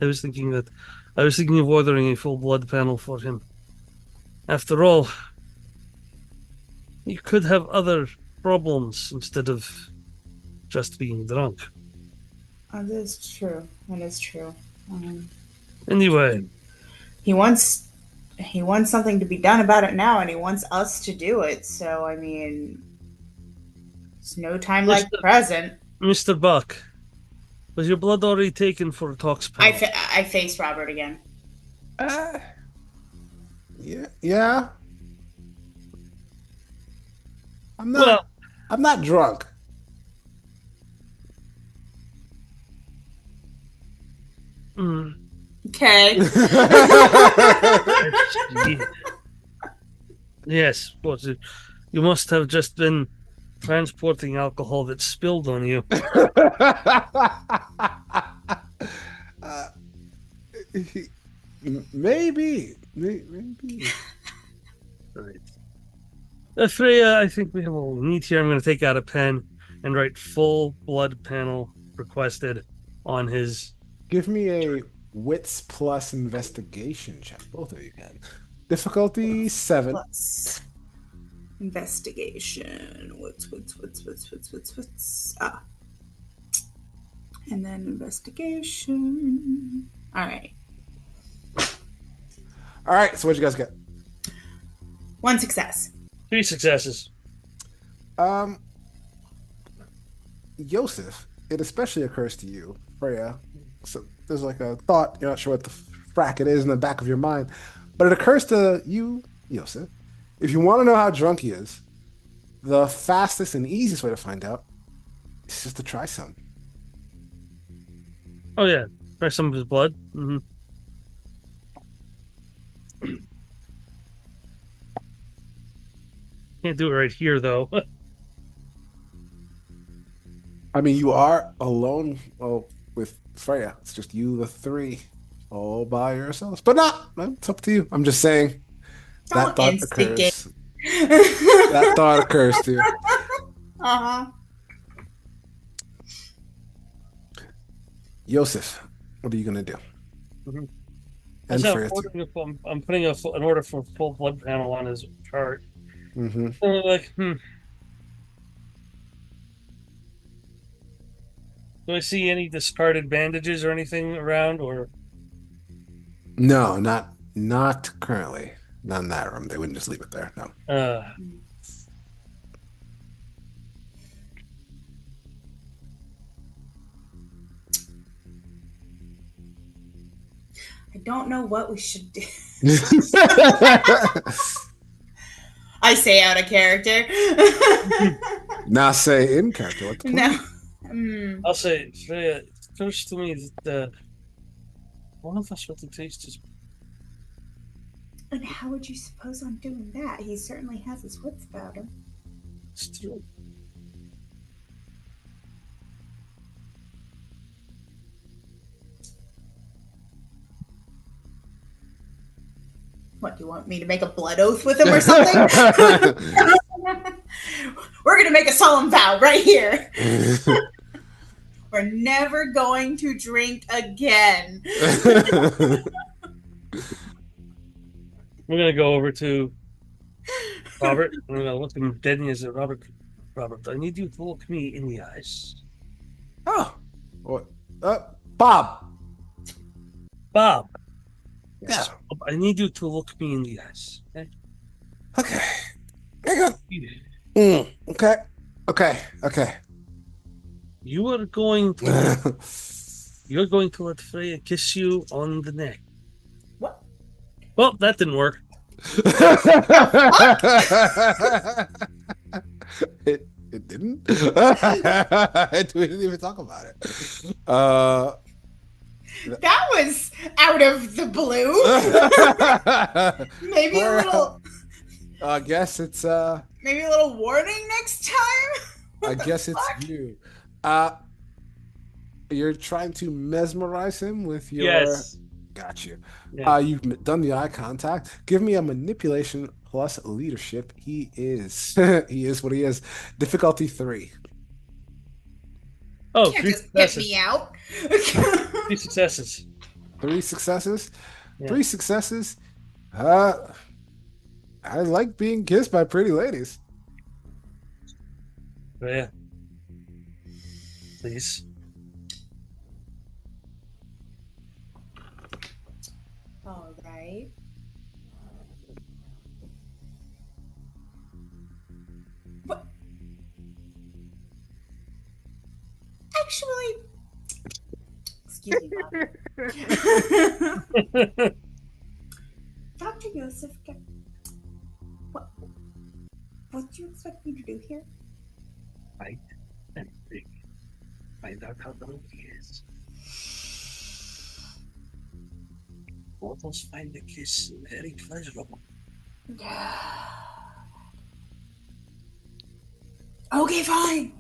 I was thinking of ordering a full blood panel for him. After all, he could have other problems instead of just being drunk. Oh, that is true. That is true. Anyway, He wants something to be done about it now, and he wants us to do it. So I mean, it's no time like the present. Mr. Buck, was your blood already taken for a tox panel? I face Robert again. Yeah. I'm not drunk. Okay. Yes, but you must have just been transporting alcohol that spilled on you. Maybe. Right. Freya, I think we have all we need here. I'm going to take out a pen and write full blood panel requested on his. Give me a wits plus investigation check. Both of you can. Difficulty 7. Plus investigation. What's. Ah. And then investigation. All right. All right. So what'd you guys get? 1 success. 3 successes. Josif, it especially occurs to you, Freya. So there's like a thought, you're not sure what the frack it is in the back of your mind, but it occurs to you, Josif, if you want to know how drunk he is, the fastest and easiest way to find out is just to try some. Oh yeah, try some of his blood. Mm-hmm. Can't do it right here though. I mean, you are alone, with Freya. It's just you, the 3, all by yourselves. But it's up to you. I'm just saying that thought occurs. That thought occurs to you. Uh-huh. Josif, what are you gonna do? Mm-hmm. And Freya, I'm putting an order for a full blood panel on his chart. Mm-hmm. Do I see any discarded bandages or anything around, or? No, not currently. Not in that room. They wouldn't just leave it there. No. I don't know what we should do. I say out of character. Now say in character. What the No. plan? I'll say, Freya, it occurs to me that one of us with the taste is. And how would you suppose on doing that? He certainly has his wits about him. It's true. What, do you want me to make a blood oath with him or something? We're going to make a solemn vow right here. We're never going to drink again. We're going to go over to Robert. I'm going to look him dead in his eyes. Robert, I need you to look me in the eyes. Oh, what? Bob. Bob. Yeah. I need you to look me in the eyes. Okay? Okay. You're going to let Freya kiss you on the neck. What? Well, that didn't work. It didn't. We didn't even talk about it. That was out of the blue. Maybe a little. I guess it's Maybe a little warning next time. I guess it's you. You're trying to mesmerize him with your. Yes. Got you. Yeah. You've done the eye contact. Give me a manipulation plus leadership. He is what he is. Difficulty 3. Oh, Can't 3 just get successes. me out. 3 successes. 3 successes. Yeah. 3 successes. I like being kissed by pretty ladies. Freya. Please. All right. What? Actually, excuse me, Bob. Dr. Josif, what do you expect me to do here? Fight and think. Find out how long he is. Mortals find the kiss very pleasurable. Okay, fine.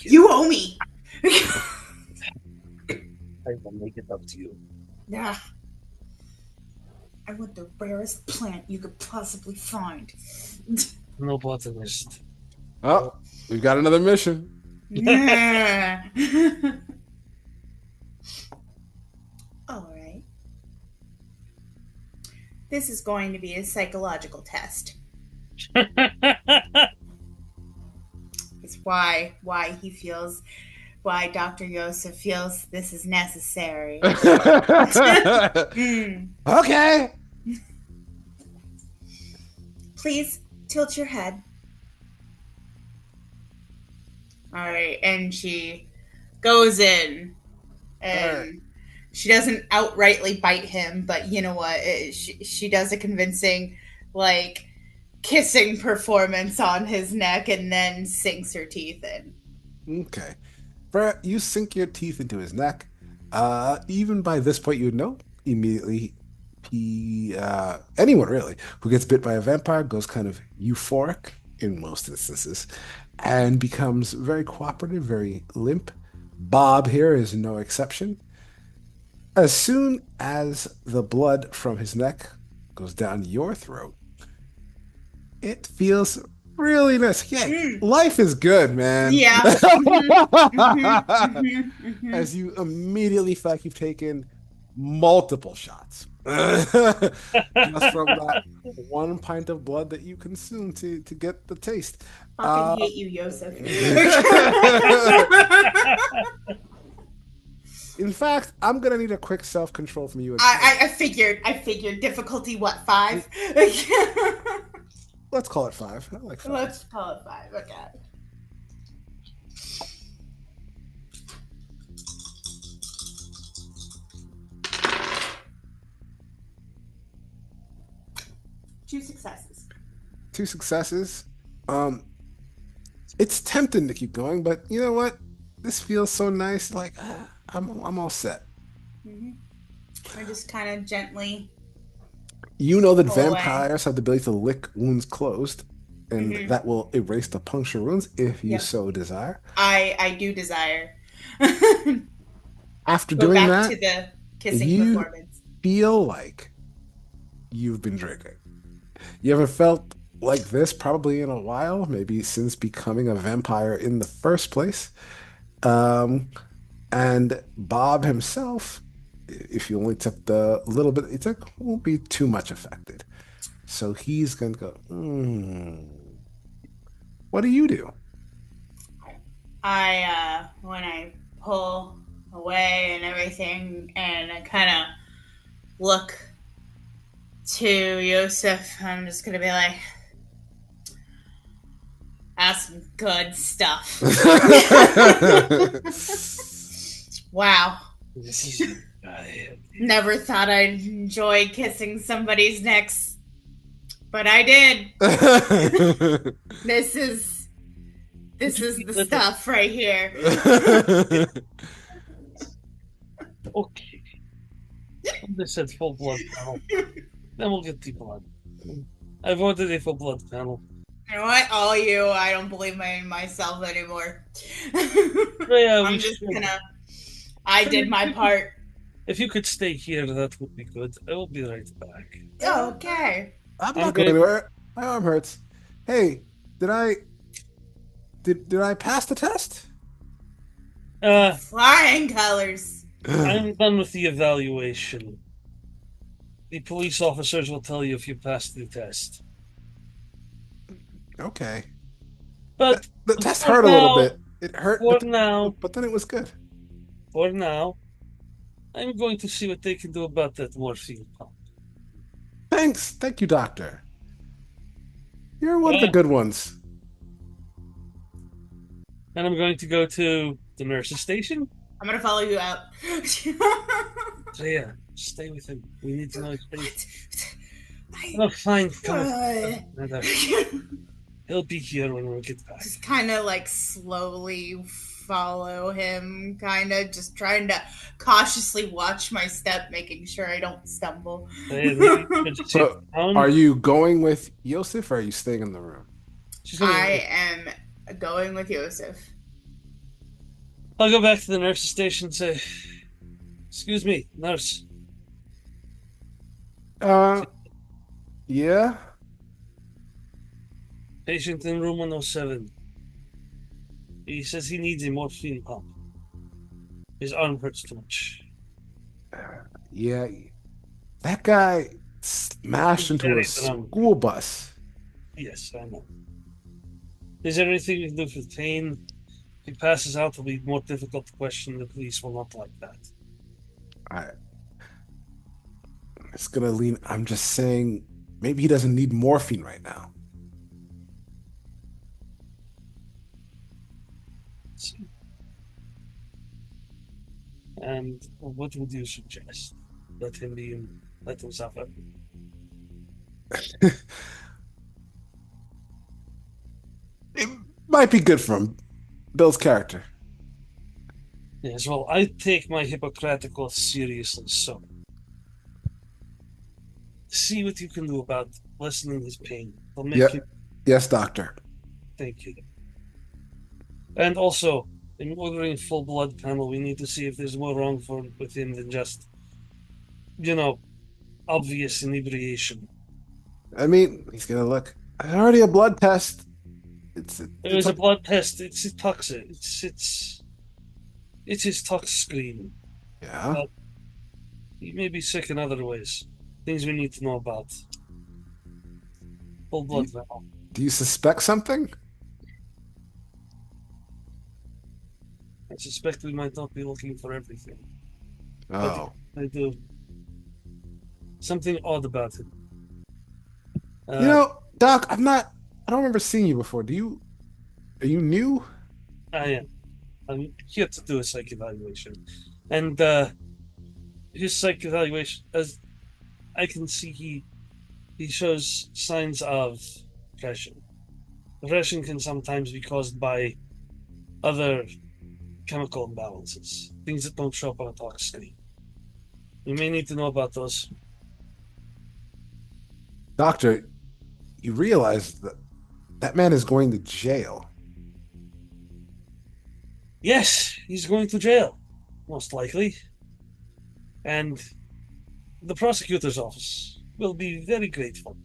You owe me. I will make it up to you. Yeah. I want the rarest plant you could possibly find. No botanist. Oh, we've got another mission. Yeah. All right. This is going to be a psychological test. It's why Dr. Josef feels this is necessary. Okay. Please tilt your head. All right, and she goes in, and she doesn't outrightly bite him, but you know what? She does a convincing, like, kissing performance on his neck, and then sinks her teeth in. Okay. Freya, you sink your teeth into his neck. Even by this point, you would know immediately anyone really who gets bit by a vampire goes kind of euphoric in most instances and becomes very cooperative, very limp. Bob here is no exception. As soon as the blood from his neck goes down your throat, it feels really nice. Yeah, life is good, man. Yeah. As you immediately feel like you've taken multiple shots just from that 1 pint of blood that you consume to get the taste. Fucking hate you, Josef. In fact, I'm gonna need a quick self-control from you. I figured difficulty, what, 5? Let's call it 5. I like 5. Let's call it 5. Okay. Two successes. 2 successes. It's tempting to keep going, but you know what? this feels so nice. Like I'm all set. Hmm. I just kind of gently You know that pull away. vampires have the ability to lick wounds closed, and Hmm. that will erase the puncture wounds if you Yep. so desire. I do desire. Go After doing back to that, the kissing you performance. feel like you've been drinking. You haven't felt like this probably in a while, maybe since becoming a vampire in the first place. Um, and Bob himself, if you only took the little bit it took, won't be too much affected. So he's gonna go, what do you do? When I pull away and everything, and I kind of look to Josef, I'm just gonna be like, that's some good stuff. Wow. This is Never thought I'd enjoy kissing somebody's necks, but I did. This is the stuff right here. okay. They said full blood panel. Then we'll get the blood. I've ordered a full blood panel. You know what? All you, I don't believe myself anymore. Yeah, I'm just gonna. I did my part. If you could stay here, that would be good. I will be right back. Okay. I'm not going anywhere. My arm hurts. Hey, did I did I pass the test? Flying colors. I'm done with the evaluation. The police officers will tell you if you passed the test. Okay. But the test hurt a little bit. It hurt, for now. But then it was good. For now, I'm going to see what they can do about that morphine pump. Thanks. Thank you, doctor. You're one of the good ones. And I'm going to go to the nurse's station. I'm gonna follow you out. Freya, stay with him. We need to know his face. Oh, fine. Come on. He'll be here when we get back. Just kind of like slowly follow him, kind of just trying to cautiously watch my step, making sure I don't stumble. So, are you going with Josif or are you staying in the room? I am going with Josif. I'll go back to the nurse's station and say, excuse me, nurse. Yeah? Patient in room 107. He says he needs a morphine pump. His arm hurts too much. Yeah. That guy smashed into a school bus. Yes, I know. Is there anything you can do for pain? If he passes out, it'll be more difficult to question. The police will not like that. It's gonna lean. I'm just saying, maybe he doesn't need morphine right now. And what would you suggest? Let him suffer. It might be good for him. Bill's character. Yes, well, I take my Hippocratic oath seriously, so see what you can do about lessening his pain. Yes, doctor. Thank you. And also, in ordering full blood panel, we need to see if there's more wrong with him than just, obvious inebriation. I mean, he's gonna look. It's already a blood test. It was a blood test. It's toxic. It's his tox screen. Yeah. But he may be sick in other ways. Things we need to know about. Full blood panel. Do you suspect something? I suspect we might not be looking for everything. Oh. I do. Something odd about him. Doc, I don't remember seeing you before. Are you new? I am. I'm here to do a psych evaluation. And his psych evaluation, as I can see, he shows signs of depression. Depression can sometimes be caused by other chemical imbalances, things that don't show up on a toxicity. You may need to know about those. Doctor, you realize that that man is going to jail. Yes, he's going to jail, most likely. And the prosecutor's office will be very grateful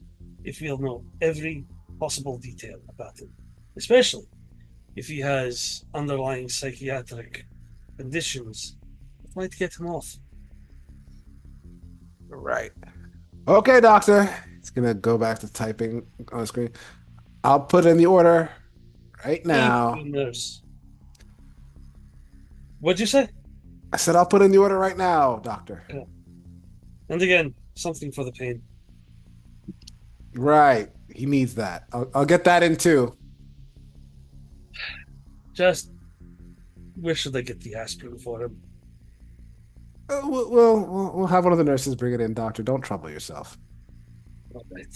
if we'll know every possible detail about him, especially if he has underlying psychiatric conditions that might get him off. Right. Okay, doctor. It's gonna go back to typing on the screen. I'll put in the order right now. Thank you, nurse. What'd you say? I said I'll put in the order right now, doctor. Yeah. And again, something for the pain. Right. He needs that. I'll get that in too. Just where should I get the aspirin for him? We'll have one of the nurses bring it in, doctor. Don't trouble yourself. All right.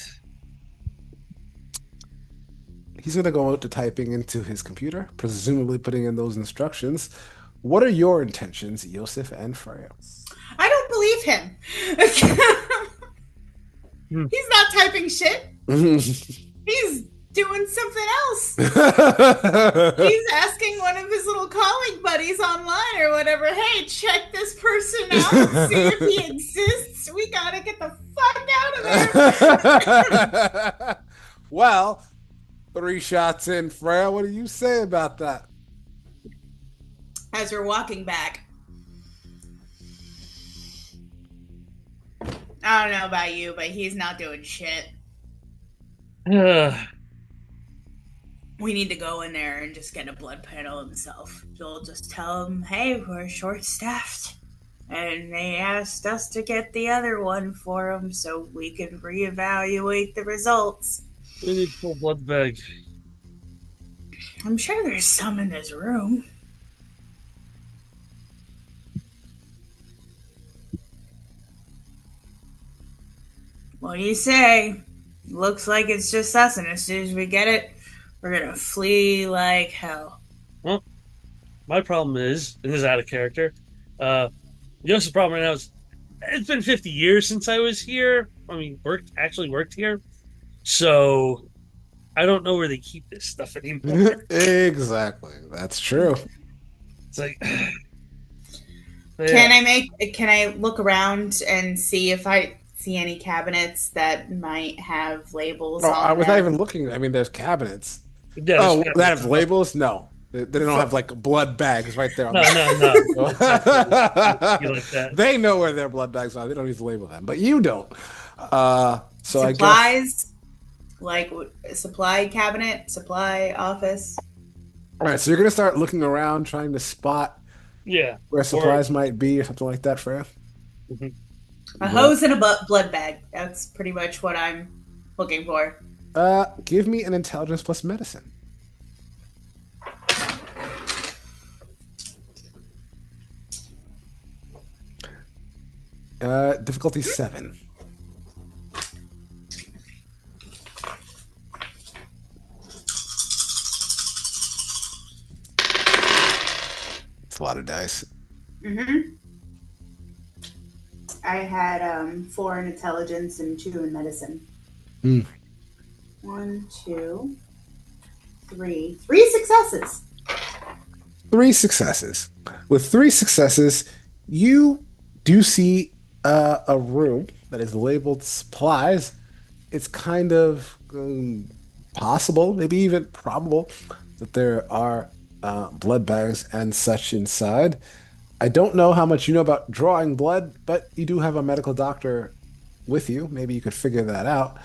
He's gonna go out to typing into his computer, presumably putting in those instructions. What are your intentions, Josif and Freya? I don't believe him. He's not typing shit. He's doing something else. He's asking one of his little colleague buddies online or whatever, hey, check this person out and see if he exists. We gotta get the fuck out of there. Well, 3 shots in, Freya. What do you say about that? As we're walking back, I don't know about you, but he's not doing shit. We need to go in there and just get a blood panel himself. We'll just tell him, hey, we're short-staffed. And they asked us to get the other one for him so we can reevaluate the results. We need full blood bag. I'm sure there's some in his room. What do you say? Looks like it's just us, and as soon as we get it, we're gonna flee like hell. Well, my problem is, and this is out of character, Josef's problem right now is it's been 50 years since I was here. I mean, actually worked here. So I don't know where they keep this stuff anymore. Exactly. That's true. It's like Can I look around and see if I see any cabinets that might have labels on I was them? not even looking. I mean, there's cabinets. Yeah, Oh, that have labels? No. They don't have like blood bags right there. On no. You like that. They know where their blood bags are. They don't need to label them, but you don't. So supplies, I guess, like supply cabinet, supply office. all right. So you're gonna start looking around, trying to spot where supplies might be, or something like that, Freya. Mm-hmm. A hose and a blood bag. That's pretty much what I'm looking for. Give me an intelligence plus medicine. Difficulty 7. It's a lot of dice. Mm-hmm. I had 4 in intelligence and 2 in medicine. 1, 2, 3. 3 successes. 3 successes. With 3 successes, you do see a room that is labeled supplies. It's kind of possible, maybe even probable, that there are blood bags and such inside. I don't know how much you know about drawing blood, but you do have a medical doctor with you. Maybe you could figure that out.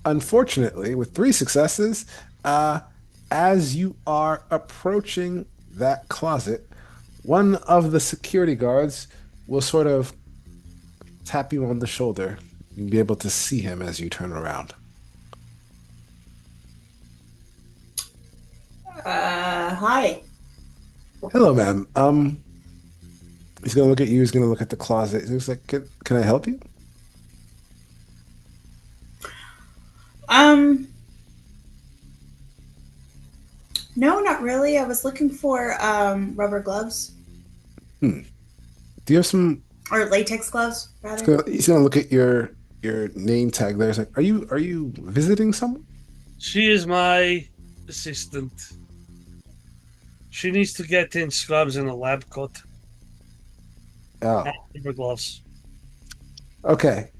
Unfortunately, with 3 successes, as you are approaching that closet, one of the security guards will sort of tap you on the shoulder. You'll be able to see him as you turn around. Hi. Hello, ma'am. He's gonna look at you. He's gonna look at the closet. He's like, "Can I help you?" No, not really. I was looking for rubber gloves Do you have some? or latex gloves, rather. He's gonna look at your name tag there. He's like, are you visiting someone? She is my assistant. She needs to get in scrubs and a lab coat Oh, and rubber gloves. okay.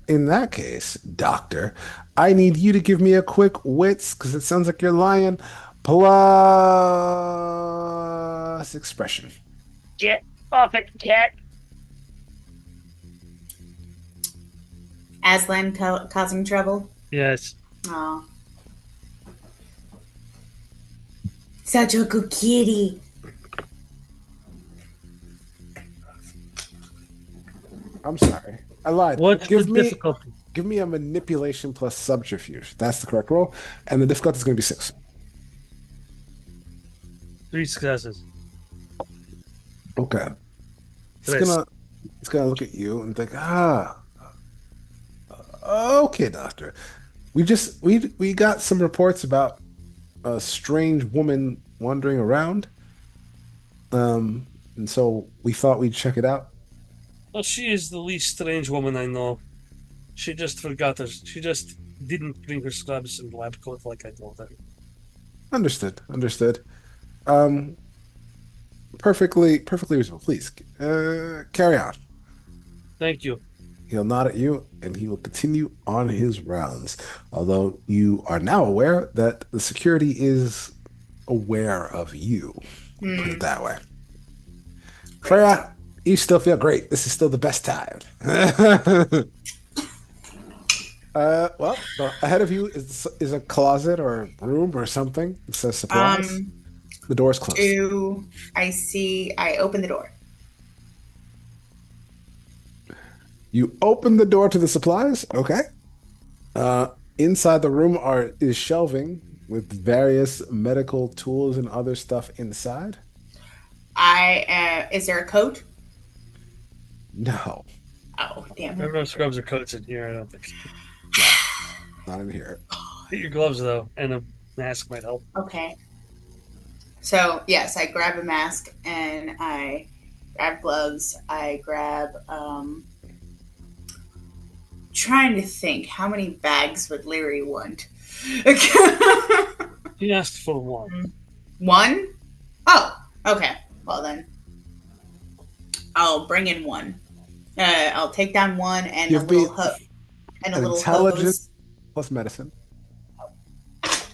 In that case, Doctor, I need you to give me a quick wits because it sounds like you're lying. Plus expression. Get off it, cat. Aslan causing trouble. Yes. Oh. Such a good kitty. I'm sorry. I lied. What's the difficulty? Give me a manipulation plus subterfuge. That's the correct roll. And the difficulty is going to be 6. 3 successes. Okay. He's Tres. gonna look at you and think, okay, Doctor. We got some reports about a strange woman wandering around. And so we thought we'd check it out. Well, she is the least strange woman I know. She just forgot her. She just didn't bring her scrubs and lab coat like I told her. Understood. Perfectly reasonable. Please, carry on. Thank you. He'll nod at you and he will continue on his rounds. Although you are now aware that the security is aware of you. Put it that way. Freya, you still feel great. This is still the best time. Well, ahead of you is a closet or a room or something. It says supplies. The door's closed. I open the door. You open the door to the supplies. Okay. Inside the room is shelving with various medical tools and other stuff inside. Is there a coat? No, Oh, damn There it. are no scrubs or coats in here, I don't think. not in here. Get your gloves, though, and a mask might help. Okay. So, yes, I grab a mask and I grab gloves. I grab, trying to think, how many bags would Leary want? He asked for one. One? Oh, okay. Well, then I'll bring in one. I'll take down one and a Give me little hook and a an little intelligence hose. plus medicine.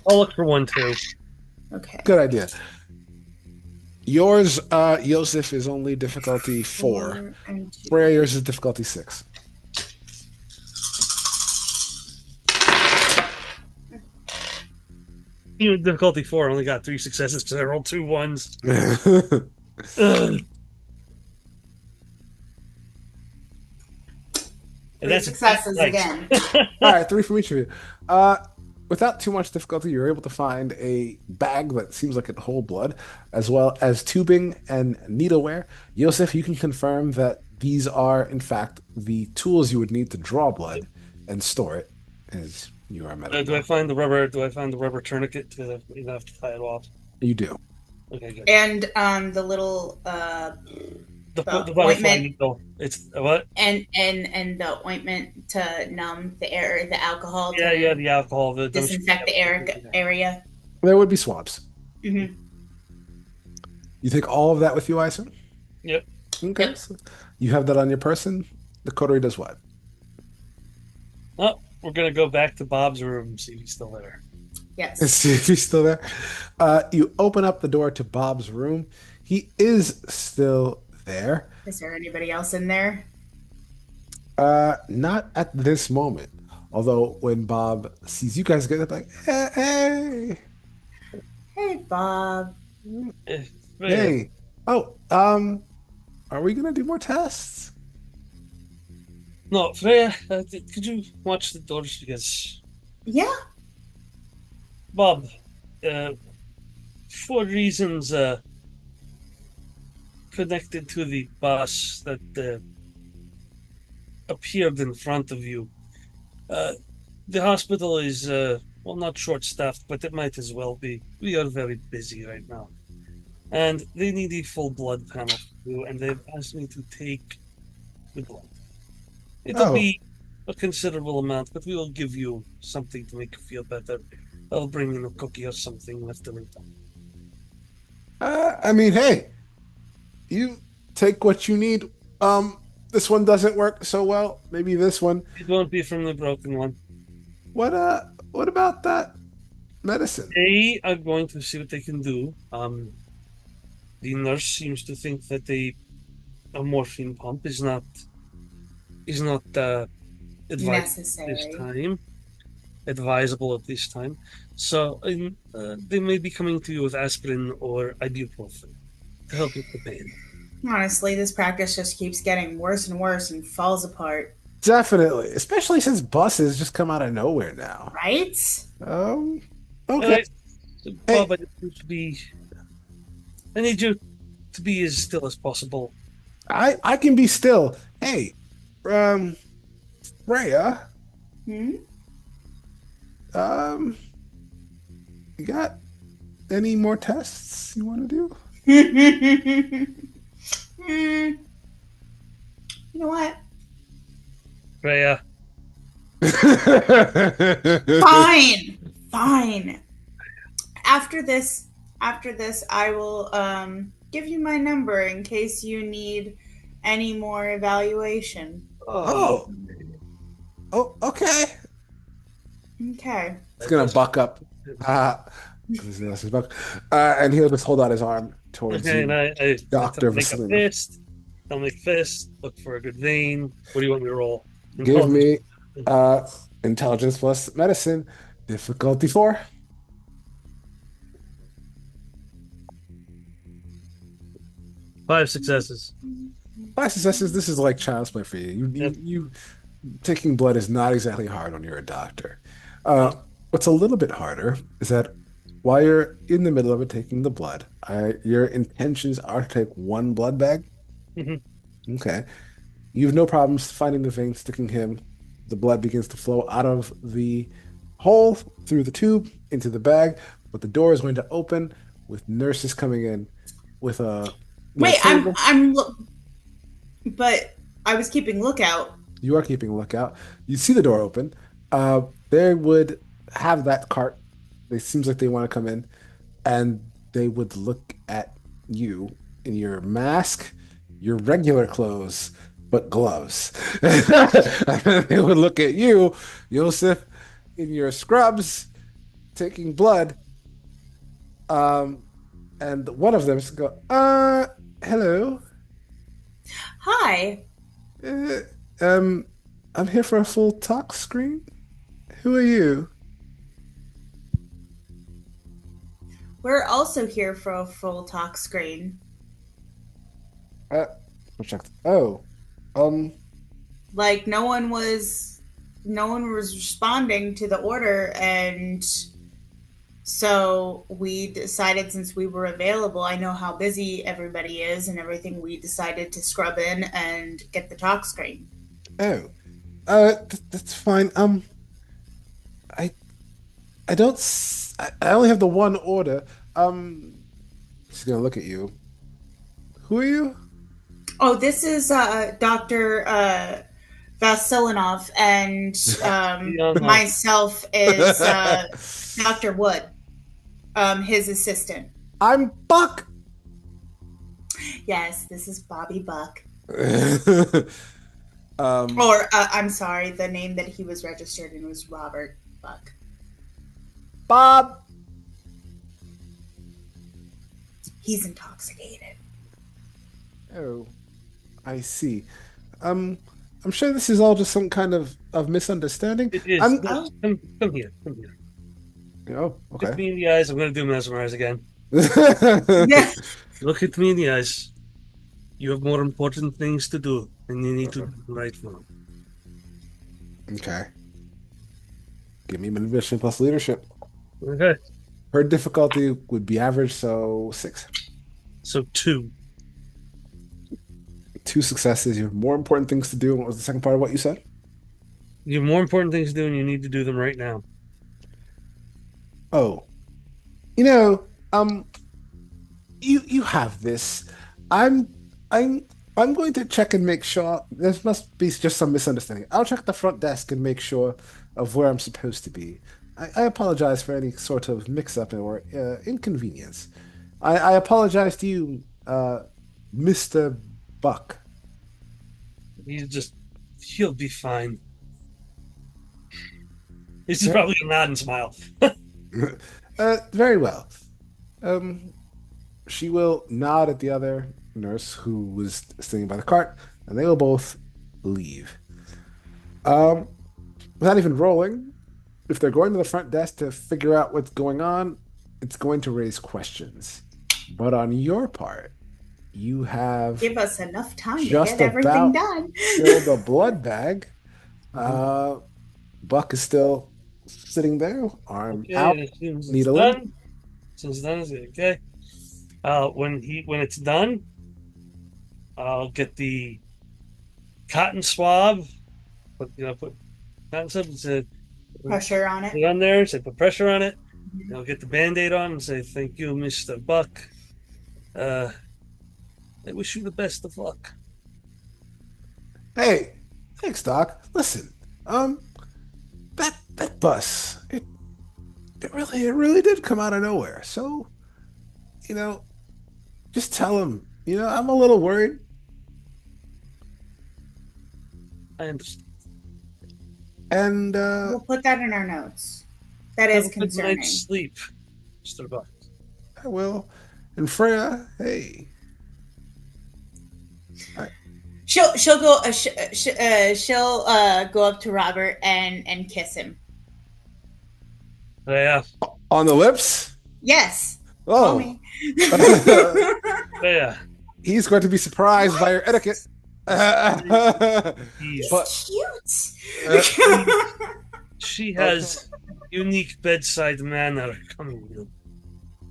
I'll look for one, too. Okay. Good idea. Yours, Josif, is only difficulty 4. And 2. Freya, yours is difficulty 6. Even difficulty 4, I only got 3 successes because I rolled 2 ones. All Ugh. And 3 that's successes nice. again. right, 3 from each of you. Without too much difficulty, you're able to find a bag that seems like it hold blood, as well as tubing and needleware. Josif, you can confirm that these are, in fact, the tools you would need to draw blood and store it, as you are medical. Do I find the rubber? Do I find the rubber tourniquet? Because I have to tie it off. You do. Okay, good. And the little The butterfly ointment. needle. It's what? and the ointment to numb the air, the alcohol to Yeah, the alcohol. The disinfect the area. There would be swabs. Hmm. You take all of that with you, I assume? Yep. Okay. Yep. So you have that on your person. The coterie does what? Oh, we're gonna go back to Bob's room and see if he's still there. Yes. Let's see if he's still there. You open up the door to Bob's room. He is still there. Is there anybody else in there? Not at this moment. Although when Bob sees you guys get up, like, hey, Hey, Bob. hey. Oh, are we gonna do more tests? No, Freya, could you watch the doors because Yeah. Bob, for reasons connected to the bus that appeared in front of you, the hospital is well, not short-staffed, but it might as well be. We are very busy right now. And they need a full blood panel to do, and they've asked me to take the blood. It'll Oh. be a considerable amount, but we will give you something to make you feel better. I'll bring in a cookie or something after we're done. I mean, hey, you take what you need. This one doesn't work so well. Maybe this one. It won't be from the broken one. What about that medicine? They are going to see what they can do. The nurse seems to think that a morphine pump is not advisable this Necessary. time. Advisable at this time. So they may be coming to you with aspirin or ibuprofen to help with the pain. Honestly, this practice just keeps getting worse and worse and falls apart. Definitely, especially since buses just come out of nowhere now. Right? Okay. Alright, so, Bob, I need you to be as still as possible. I can be still. Hey, Freya, Hmm? you got any more tests you want to do? You know what? Freya, Fine. Fine. After this, I will give you my number in case you need any more evaluation. Oh, okay. Okay. He's gonna buck up. And he'll just hold out his arm towards okay, you. and I Dr. make a Vasillianov. fist. I'll make fist. Look for a good vein. What do you want me to roll? Give me intelligence plus medicine. Difficulty 4. Five successes. 5 successes. This is like child's play for you. You taking blood is not exactly hard when you're a doctor. What's a little bit harder is that while you're in the middle of it taking the blood, your intentions are to take one blood bag. Mm-hmm. Okay. You have no problems finding the vein, sticking him. The blood begins to flow out of the hole through the tube into the bag, but the door is going to open with nurses coming in with a Wait, table. but I was keeping lookout. You are keeping a lookout. You see the door open. They would have that cart. It seems like they want to come in, and they would look at you in your mask, your regular clothes, but gloves. They would look at you, Josif, in your scrubs, taking blood. And one of them is go, hello. Hi. I'm here for a full talk screen. Who are you? We're also here for a full talk screen. Oh, Like no one was responding to the order, and so we decided, since we were available, I know how busy everybody is and everything, we decided to scrub in and get the talk screen. oh, that's fine. I don't. I only have the one order. She's gonna look at you. Who are you? Oh, this is Dr. Vasillianov, and myself is Dr. Wood, his assistant. I'm Buck. Yes, this is Bobby Buck. Um, Or, I'm sorry, the name that he was registered in was Robert Buck. Bob. He's intoxicated. Oh, I see. I'm sure this is all just some kind of misunderstanding. It is. I'm- Come here. Come here. Oh, Look at okay. me in the eyes. I'm going to do mesmerize again. Yeah. Look at me in the eyes. You have more important things to do, and you need to do them right now. Okay. Give me manipulation plus leadership. Okay. Her difficulty would be average, so 6. So 2. 2 successes. You have more important things to do. What was the second part of what you said? You have more important things to do, and you need to do them right now. Oh, you know, you have this. I'm I'm I'm going to check and make sure. There must be just some misunderstanding. I'll check the front desk and make sure of where I'm supposed to be. I apologize for any sort of mix-up or inconvenience. I apologize to you, Mr. Buck. He'll be fine. He's Yeah. probably a nod and smile. Very well. Um, she will nod at the other nurse who was sitting by the cart, and they will both leave. Um, Without even rolling, if they're going to the front desk to figure out what's going on, it's going to raise questions. But on your part, you have Give us enough time to just get everything about done. filled a blood bag. Uh, Buck is still sitting there, arm out, Okay, as soon as it's needle in. done. As soon as it's done, is it okay? When it's done, I'll get the cotton swab. Put cotton swab and say, Pressure on put it. it on there. Say put pressure on it. I'll get the band-aid on and say thank you, Mr. Buck. I wish you the best of luck. Hey, thanks, Doc. Listen, that bus, it really did come out of nowhere. So, you know, just tell him, I'm a little worried. I understand. And We'll put that in our notes. That Have is a good concerning. night's sleep, Mr. Buck. I will. And Freya, hey. She'll go she'll go up to Robert and kiss him. Yeah, On the lips? Yes. Oh. Call me. yeah. He's going to be surprised by your etiquette. He's, But Cute. she has unique bedside manner coming in.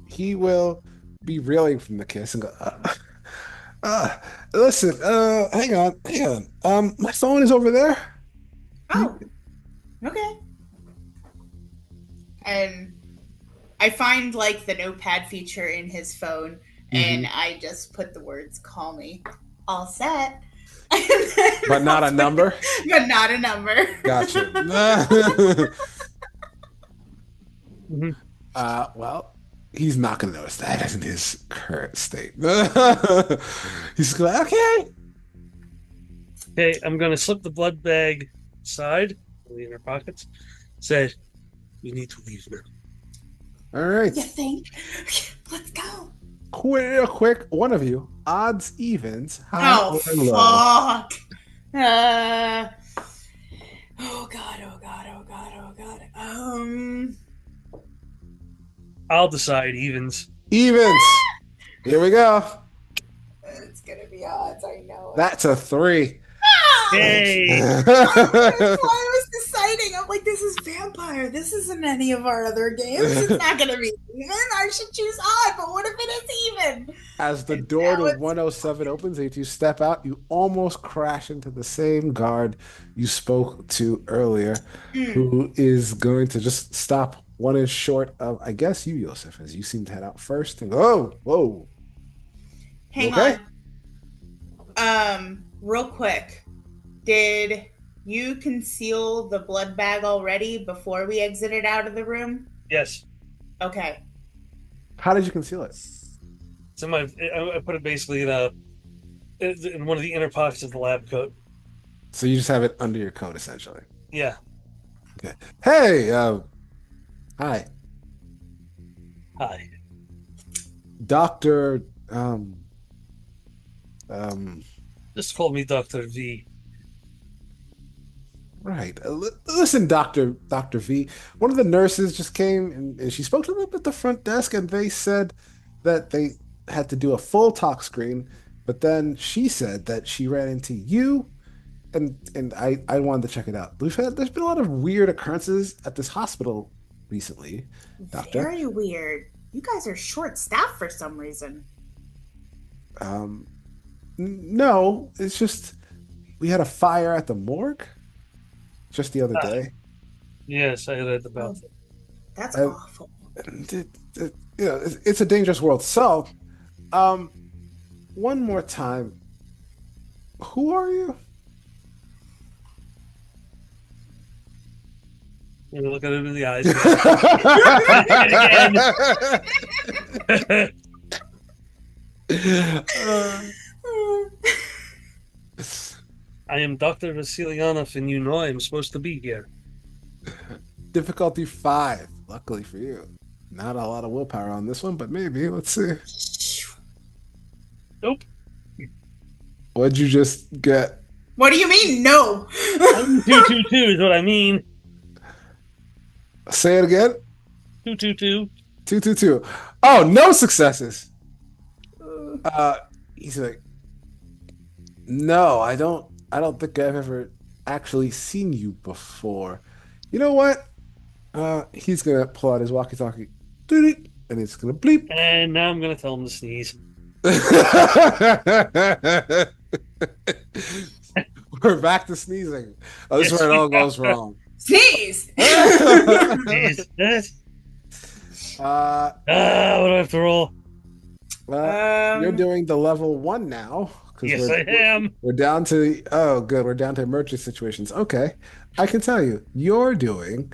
he will be reeling from the kiss and go, listen, hang on. My phone is over there. Oh. Okay. And I find like the notepad feature in his phone and I just put the words call me. All set. But not a number? But not a number. Gotcha. Mhm. Well, he's not going to notice that in his current state. He's like, okay. Okay, I'm gonna slip the blood bag aside in the inner pockets. Say, we need to leave now. All right. You think? Let's go. Real quick, one of you, odds, evens, high Oh, or low. fuck. Oh, God, oh, God, oh, God, oh, God. I'll decide evens. Evens. Here we go. It's gonna be odds, I know. That's a 3. Yay! That's why I was deciding. I'm like, this is vampire. This isn't any of our other games. It's not gonna be even. I should choose odd, but what if it is even? As the door now to it's- 107 opens, and if you step out, you almost crash into the same guard you spoke to earlier, who is going to just stop 1 inch short of, I guess, you, Josif, as you seem to head out first and go, oh, whoa. Hang Okay. on. Real quick. Did you conceal the blood bag already before we exited out of the room? Yes. Okay. How did you conceal it? So I put it basically in one of the inner pockets of the lab coat. So you just have it under your coat, essentially. Yeah. Okay. Hey, hi, Hi. Doctor. Just call me Dr. V. Right. Listen, Doctor V. One of the nurses just came and she spoke to them at the front desk, and they said that they had to do a full talk screen, but then she said that she ran into you, and I wanted to check it out. There's been a lot of weird occurrences at this hospital recently, Doctor. Very weird. You guys are short staffed for some reason. No, it's just we had a fire at the morgue just the other day. Yes, I read about it. That's I- awful. It's a dangerous world. So, one more time, who are you? You look at him in the eyes. I am Dr. Vasillianov, and you know I'm supposed to be here. Difficulty 5. Luckily for you. Not a lot of willpower on this one, but maybe. Let's see. Nope. What'd you just get? What do you mean, no? 222 is what I mean. Say it again. 222. 222. Oh, no successes. He's like, no, I don't think I've ever actually seen you before. You know what? He's gonna pull out his walkie-talkie, and it's gonna bleep. And now I'm gonna tell him to sneeze. We're back to sneezing. Oh, this is where it all goes wrong. Sneeze! What do I have to roll? You're doing the level 1 now. Yes, I am. We're down to good. We're down to emergency situations. Okay, I can tell you, you're doing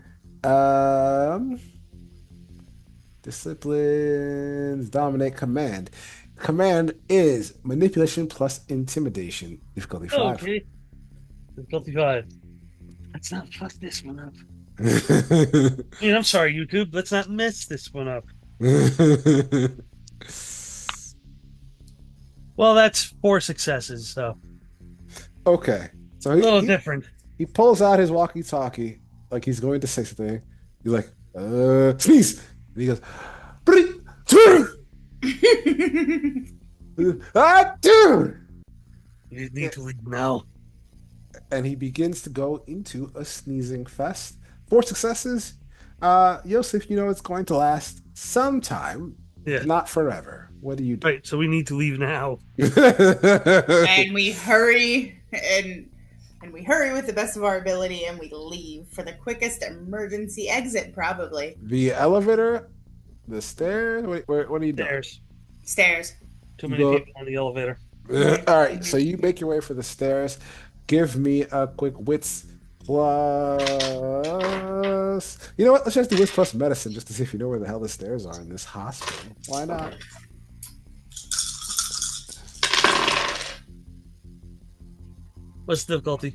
disciplines, dominate, command. Command is manipulation plus intimidation. Difficulty 5. Okay. Difficulty 5. Let's not fuck this one up. I'm sorry, YouTube. Let's not mess this one up. Well, that's 4 successes, so. Okay. So a little different. He pulls out his walkie-talkie like he's going to say something. He's like, sneeze. And he goes, dude. You need to leave now. And he begins to go into a sneezing fest. 4 successes. Josif, it's going to last some time, not forever. What do you do? Right, so we need to leave now. And we hurry, and we hurry with the best of our ability, and we leave for the quickest emergency exit, probably. The elevator, the stairs. What are you doing? Stairs. Too many people on the elevator. All right, so you make your way for the stairs. Give me a quick wits plus. You know what? Let's just do wits plus medicine just to see if you know where the hell the stairs are in this hospital. Why not? What's the difficulty?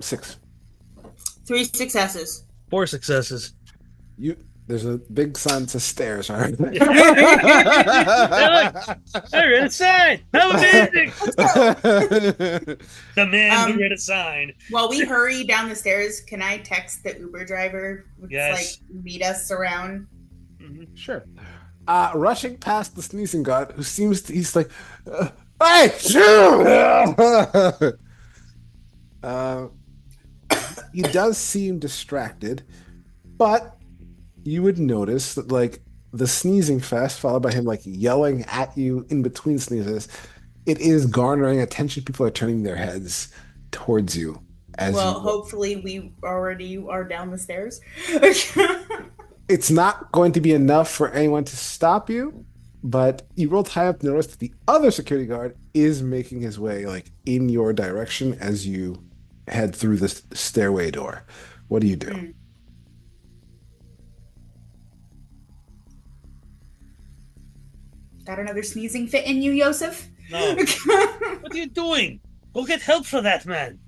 6. 3 successes. 4 successes. There's a big sign that says stairs, all right? Hey, look, I read a sign. How amazing! The man who read a sign. While we hurry down the stairs, can I text the Uber driver? Yes. Meet us around? Mm-hmm. Sure. Rushing past the sneezing god, who he's like, hey, he does seem distracted, but you would notice that, the sneezing fest, followed by him, yelling at you in between sneezes, it is garnering attention. People are turning their heads towards you. Hopefully we already are down the stairs. It's not going to be enough for anyone to stop you, but you rolled high up to notice that the other security guard is making his way, in your direction as you head through the stairway door. What do you do? Got another sneezing fit in you, Josif? No. What are you doing? Go get help for that man.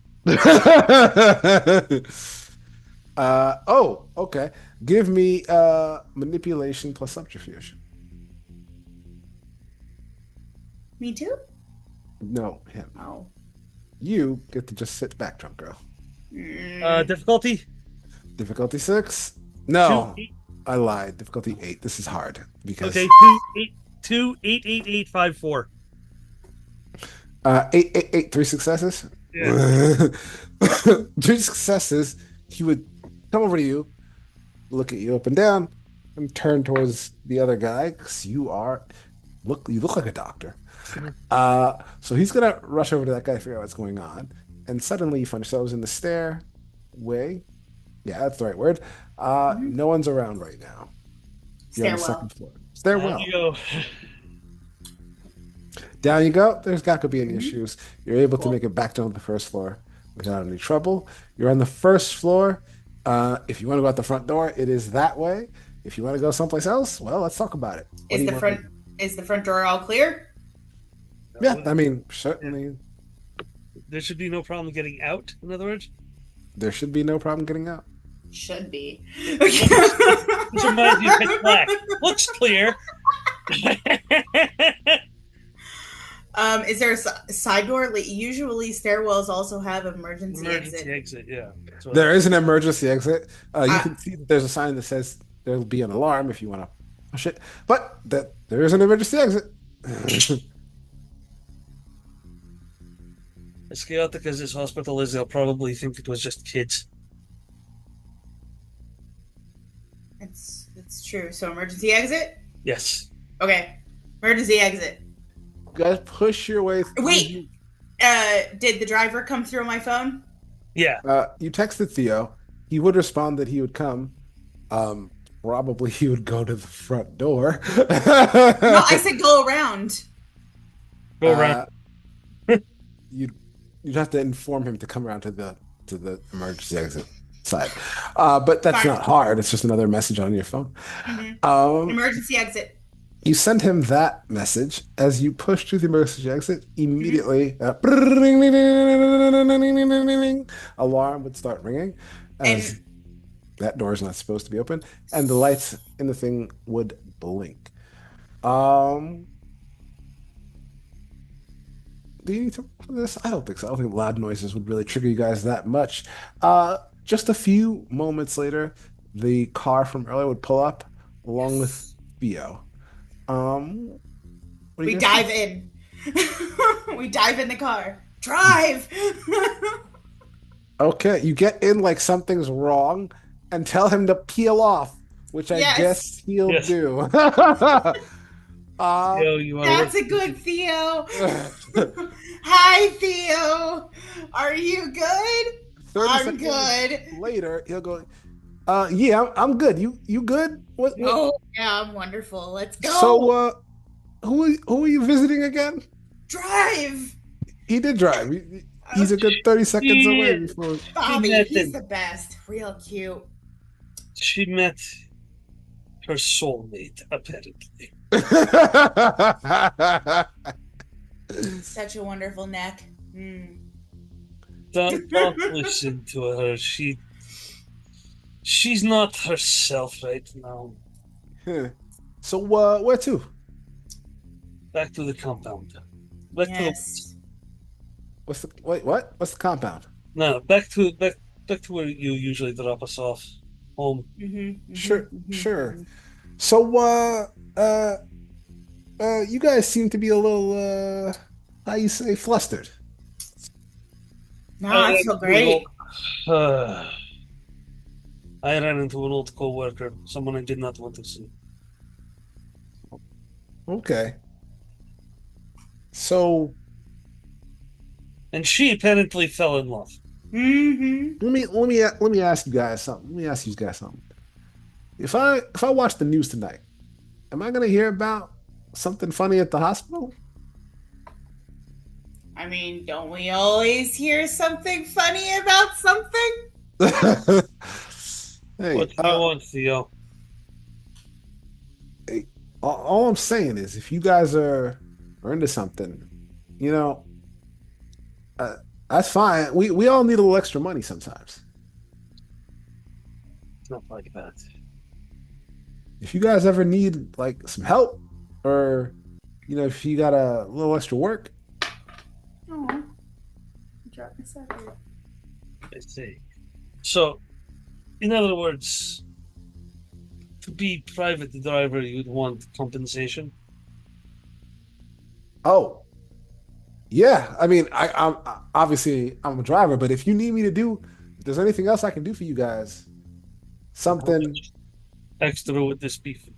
Okay. Give me manipulation plus subterfuge. Me too? No, him. Oh. You get to just sit back, drunk girl. Difficulty? Difficulty 6? No. I lied. Difficulty 8. This is hard. Because... Okay, 2-8-8-8-5-4. 8, 3 successes? Yeah. 3 successes. He would come over to you, look at you up and down, and turn towards the other guy, because you look like a doctor. So he's gonna rush over to that guy to figure out what's going on, and suddenly you find yourselves in the stairway. Yeah, that's the right word. No one's around right now. You're on the Stairwell. second floor. Stairwell. You go. Down you go. There's not going to be any Mhm. issues. You're able to Cool. make it back down to the first floor without any trouble. You're on the first floor. If you want to go out the front door, it is that way. If you want to go someplace else, well, let's talk about it. What do you want to do? Is the front door all clear? Yeah, I mean, certainly There should be no problem getting out, in other words. there should be no problem getting out. Should be. Which reminds me of Pitch Black. Looks clear. Is there a side door? Like, usually stairwells also have emergency exit. exit, yeah. There is an emergency exit. You Ah. can see that there's a sign that says there'll be an alarm if you want to push it, but there is an emergency exit. As chaotic as this hospital is, they'll probably think it was just kids. It's true. So emergency exit? Yes. Okay. Emergency exit. You guys push your way through. Wait. Did the driver come through my phone? Yeah. You texted Theo. He would respond that he would come. Probably he would go to the front door. No, I said go around. Go around. You'd have to inform him to come around to the emergency exit side. But that's Fine. not hard. It's just another message on your phone. Mhm. Emergency exit. You send him that message. As you push through the emergency exit, immediately alarm would start ringing as that door is not supposed to be open, and the lights in the thing would blink. Do you need to for this? I don't think so. I don't think loud noises would really trigger you guys that much. Just a few moments later, the car from earlier would pull up along with Theo. What do you We guys dive in. We dive in the car. Drive. Okay, you get in like something's wrong and tell him to peel off, which I Yes. guess he'll Yes. do. Yo, you wanna That's work- a good Theo. Hi, Theo. Are you good? 30 I'm seconds good. later, he'll go, yeah, I'm good. You good? What? Oh, yeah, I'm wonderful. Let's go. So, who are you visiting again? Drive. He did drive. He's a good 30 seconds away before. Bobby, met he's him. the best. Real cute. She met her soulmate, apparently. Such a wonderful neck. Mm. Don't listen to her. She's not herself right now. So, where to? Back to the compound. Back Yes. What's the compound? back to where you usually drop us off. Home. Sure. So, you guys seem to be a little, how you say, flustered. No, I feel great. I ran into an old co-worker, someone I did not want to see. Okay. So, And she apparently fell in love. Mm-hmm. let me ask you guys something. If I watch the news tonight, am I gonna hear about something funny at the hospital? I mean, don't we always hear something funny about something? Hey, What do you want, Theo? all I'm saying is, if you guys are into something, that's fine. We all need a little extra money sometimes. It's not like that. If you guys ever need like some help, or if you got a little extra work, Oh, drop this out here. I see. So, in other words, to be private driver, you'd want compensation. oh, yeah. I mean, I'm obviously I'm a driver, but if you need me to do, if there's anything else I can do for you guys, something. Extra with this beef.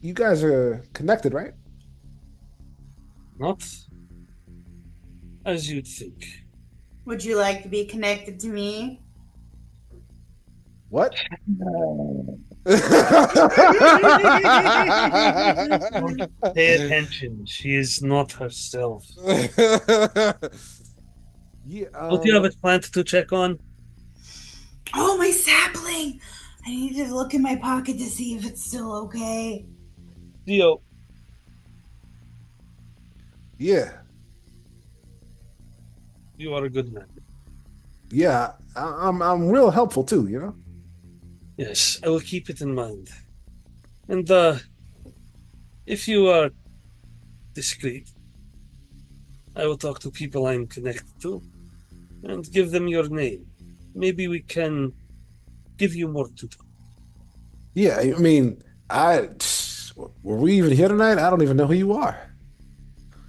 You guys are connected, right? Not as you'd think. Would you like to be connected to me? What? Pay attention. She is not herself. Yeah. Don't you have a plant to check on? Oh, my sapling! I need to look in my pocket to see if it's still okay. Theo, Yeah. you are a good man. Yeah. I'm real helpful too, you know? Yes, I will keep it in mind. And if you are discreet, I will talk to people I'm connected to and give them your name. Maybe we can give you more to do. Yeah, I mean, were we even here tonight? I don't even know who you are.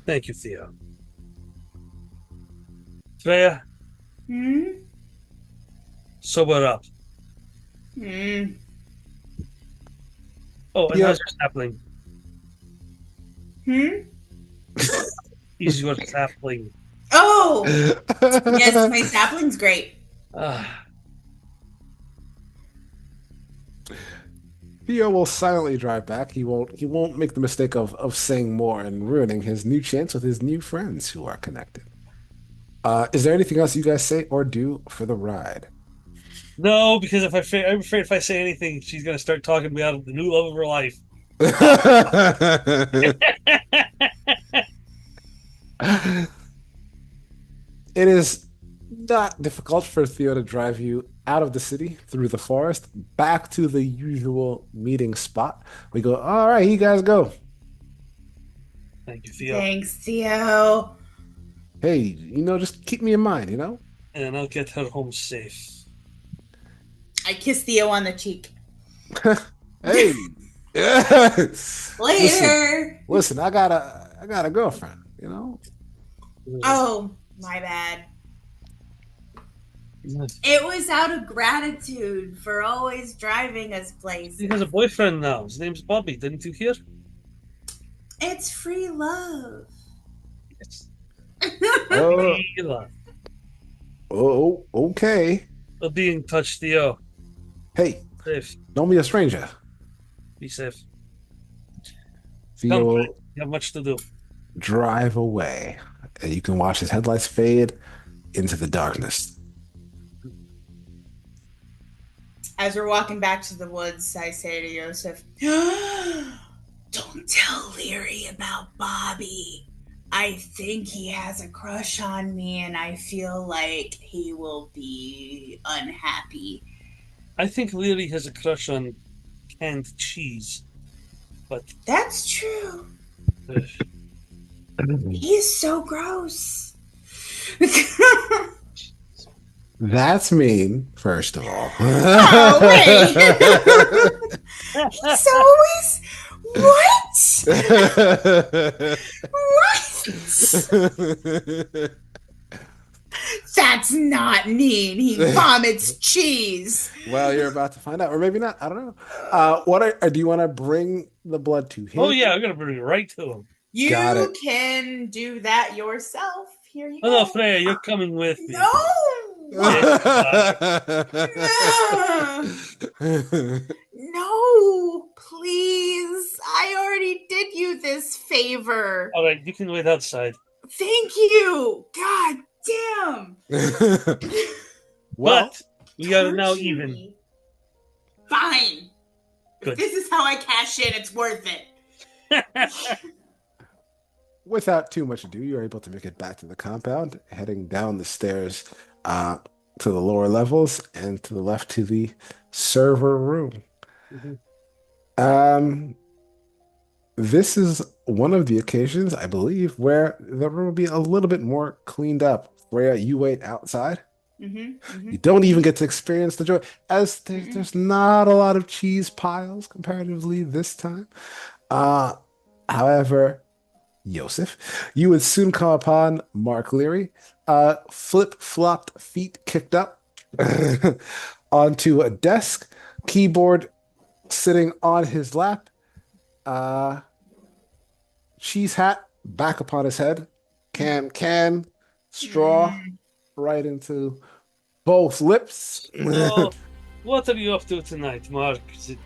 Thank you, Theo. Freya, sober up. Oh, and Yeah. how's your sapling? Is your sapling? Oh! Yes, my sapling's great. Theo will silently drive back. He won't make the mistake of saying more and ruining his new chance with his new friends who are connected. Is there anything else you guys say or do for the ride? No, because I'm afraid if I say anything, she's going to start talking me out of the new love of her life. It is not difficult for Theo to drive you out of the city through the forest back to the usual meeting spot. We go, all right, you guys go. Thank you, Theo. Thanks, Theo. Hey, just keep me in mind, And I'll get her home safe. I kiss Theo on the cheek. Hey. Later. Listen, I got a girlfriend, Oh, my bad. It was out of gratitude for always driving us places. He has a boyfriend now. His name's Bobby. Didn't you hear? It's free love. Yes. Oh, Free love. okay. I'll be in touch, Theo. Hey, Safe. don't be a stranger. Be safe. Theo will You have much to do. drive away, and you can watch his headlights fade into the darkness. As we're walking back to the woods, I say to Josif, don't tell Leary about Bobby. I think he has a crush on me, and I feel like he will be unhappy. I think Leary has a crush on canned cheese. But That's true. He's so gross. That's mean, first of all. Oh, wait. He's always... What? That's not mean. He vomits cheese. Well, you're about to find out, or maybe not. I don't know. Do you want to bring the blood to him? Oh yeah, I'm gonna bring it right to him. You Got it. can do that yourself. Here you go. Oh no, Freya, you're coming with me. No. No, please. I already did you this favor. All right, you can wait outside. Thank you. God damn. Well, But we are now Torture even. me. Fine. Good. If this is how I cash in, it's worth it. without too much ado, you're able to make it back to the compound, heading down the stairs to the lower levels and to the left to the server room. Mhm. This is one of the occasions, I believe, where the room will be a little bit more cleaned up. Where you wait outside. You don't even get to experience the joy, as there's not a lot of cheese piles comparatively this time. However, Josif, you would soon come upon Mark Leary, flip-flopped feet kicked up onto a desk, keyboard sitting on his lap, cheese hat back upon his head, can, straw right into both lips. Oh, What are you up to tonight, Mark? Is it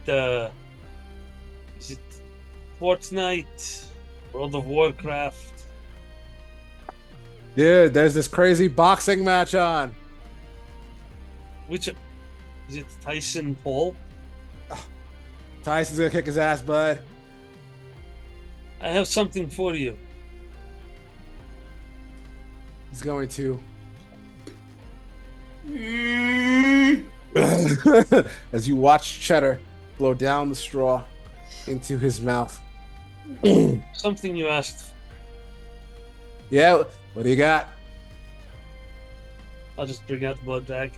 Fortnite? World of Warcraft? Dude, there's this crazy boxing match on. Which is it? Tyson Paul? Tyson's gonna kick his ass, bud. I have something for you. He's going to. As you watch Cheddar blow down the straw into his mouth. Something you asked for. Yeah, what do you got? I'll just bring out the blood bag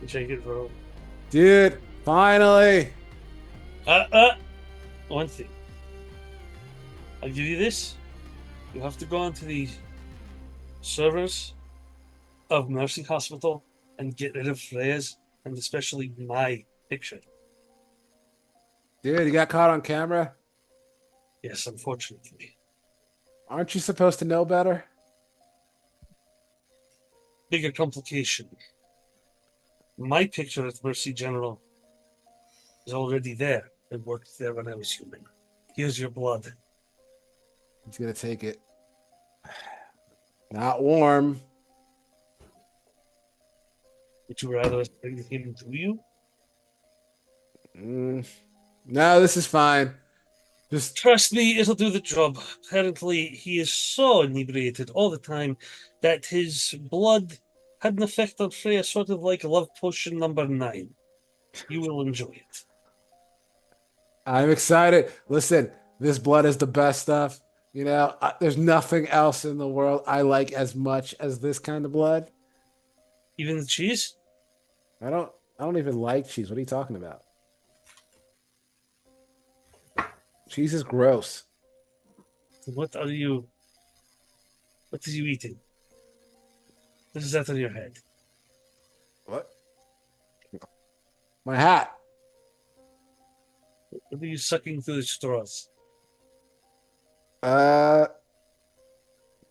and shake it for him. Dude, finally. One thing. I'll give you this. You have to go onto the servers of Mercy Hospital and get rid of Freya's and especially my picture. Dude, you got caught on camera? Yes, unfortunately. Aren't you supposed to know better? Bigger complication. My picture at Mercy General is already there. It worked there when I was human. Here's your blood. He's gonna take it. Not warm. Would you rather us bring him to you? No, this is fine. Just Trust me, it'll do the job. Apparently, he is so inebriated all the time that his blood had an effect on Freya, sort of like love potion number 9. You will enjoy it. I'm excited. Listen, this blood is the best stuff. You know, there's nothing else in the world I like as much as this kind of blood. Even the cheese? I don't even like cheese. What are you talking about? Cheese is gross. What are you eating? What is that on your head? What? My hat. What are you sucking through the straws?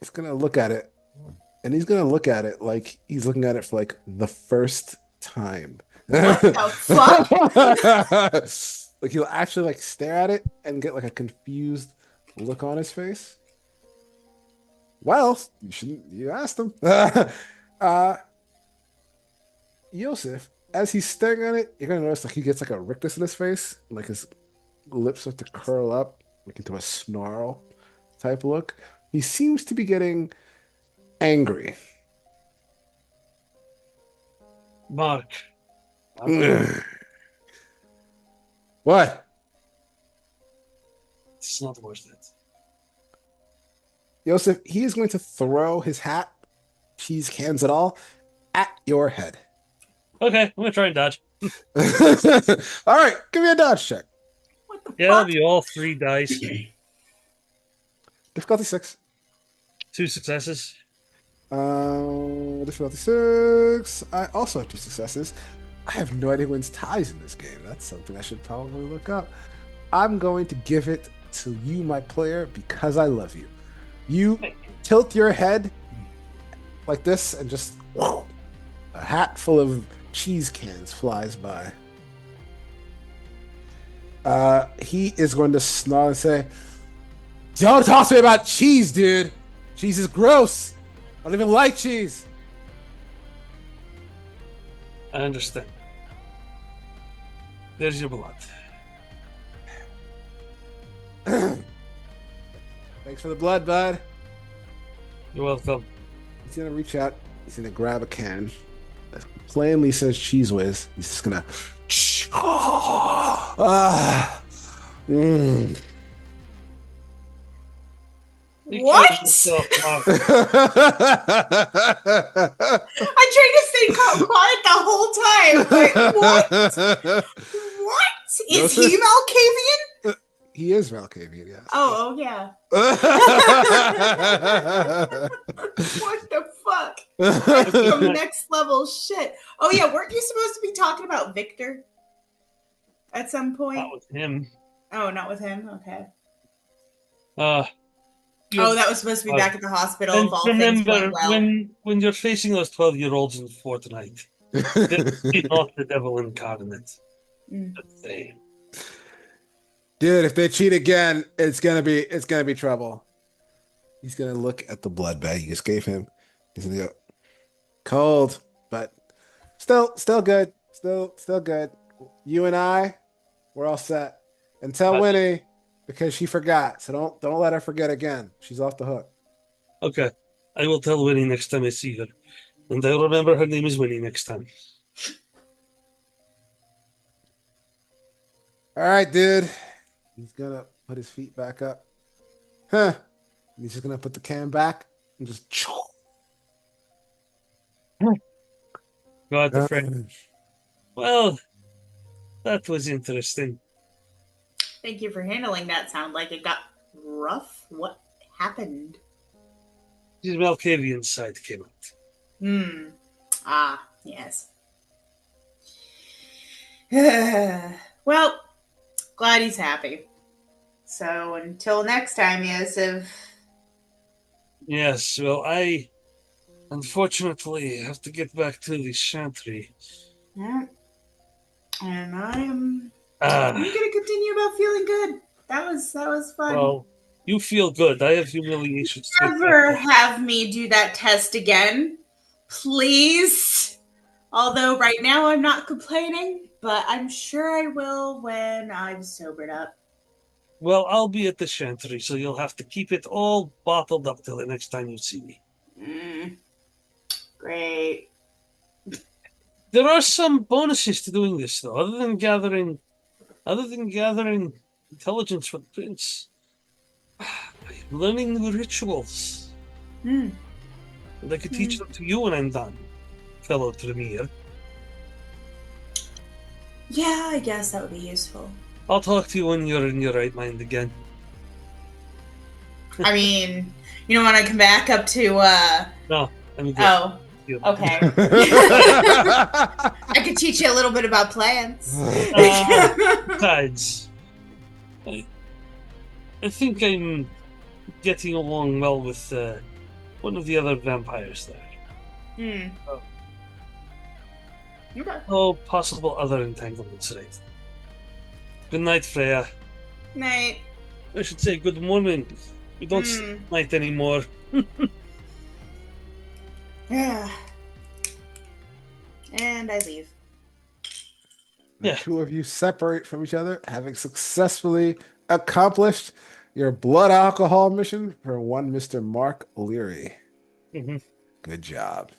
He's gonna look at it. And he's gonna look at it like he's looking at it for like the first time. What the fuck? Like he'll actually like stare at it and get like a confused look on his face. Well, you asked him. Josif, as he's staring at it, you're gonna notice like he gets like a rictus in his face, like his lips start to curl up, like into a snarl type look. He seems to be getting angry. Mark. What? It's not worth it. Josif, he is going to throw his hat, cheese cans and all, at your head. Okay, I'm gonna try and dodge. All right, give me a dodge check. What the Yeah, that'll fuck? be all 3 dice. Difficulty 6. 2 successes. Difficulty 6. I also have 2 successes. I have no idea who wins ties in this game. That's something I should probably look up. I'm going to give it to you, my player, because I love you. You tilt your head like this and just whoa, a hat full of cheese cans flies by. He is going to snarl and say, "Don't talk to me about cheese, dude. Cheese is gross. I don't even like cheese." I understand. There's your blood. Thanks for the blood, bud. You're welcome. He's gonna reach out. He's gonna grab a can that plainly says Cheese Whiz. He's just gonna. What? Mark. I tried to stay quiet the whole time. Like, what? What? Is he Malkavian? He is Valkavian, yes. Oh, yeah. What the fuck? That's some next level shit. Oh, yeah, weren't you supposed to be talking about Victor at some point? Not with him. Oh, not with him? Okay. Yeah. Oh, that was supposed to be back at the hospital. And If all things remember, went well. when you're facing those 12-year-olds in Fortnite, He's not the devil incarnate. Mm. Dude, if they cheat again, it's gonna be trouble. He's gonna look at the blood bag you just gave him. He's gonna go, cold, but still good. Still good. You and I, we're all set. And tell Winnie, because she forgot. So don't let her forget again. She's off the hook. Okay. I will tell Winnie next time I see her. And I'll remember her name is Winnie next time. All right, dude. He's gonna put his feet back up. Huh. He's just gonna put the can back and just Go out the frame. Well, that was interesting. Thank you for handling that. Sound like it got rough. What happened? His Malkavian side came out. Ah, yes. Well, glad he's happy. So until next time, Josif. Yes, well, I unfortunately have to get back to the chantry. Yeah. And I'm gonna continue about feeling good. That was fun. Well, you feel good. I have humiliation. Never have me do that test again, please. Although right now I'm not complaining, but I'm sure I will when I'm sobered up. Well, I'll be at the chantry, so you'll have to keep it all bottled up till the next time you see me. Great. There are some bonuses to doing this, though. Other than gathering intelligence for the prince, I'm learning new rituals. And I could teach them to you when I'm done, fellow Tremere. Yeah, I guess that would be useful. I'll talk to you when you're in your right mind again. I mean, you don't want to come back up to, No, I'm good. Oh, okay. I could teach you a little bit about plants. Besides, I think I'm getting along well with one of the other vampires there. Okay. Oh, possible other entanglements, right? Good night, Freya. Night. I should say good morning. We don't say night anymore. Yeah. And I leave. The two of you separate from each other, having successfully accomplished your blood alcohol mission for one Mr. Mark Leary. Good job.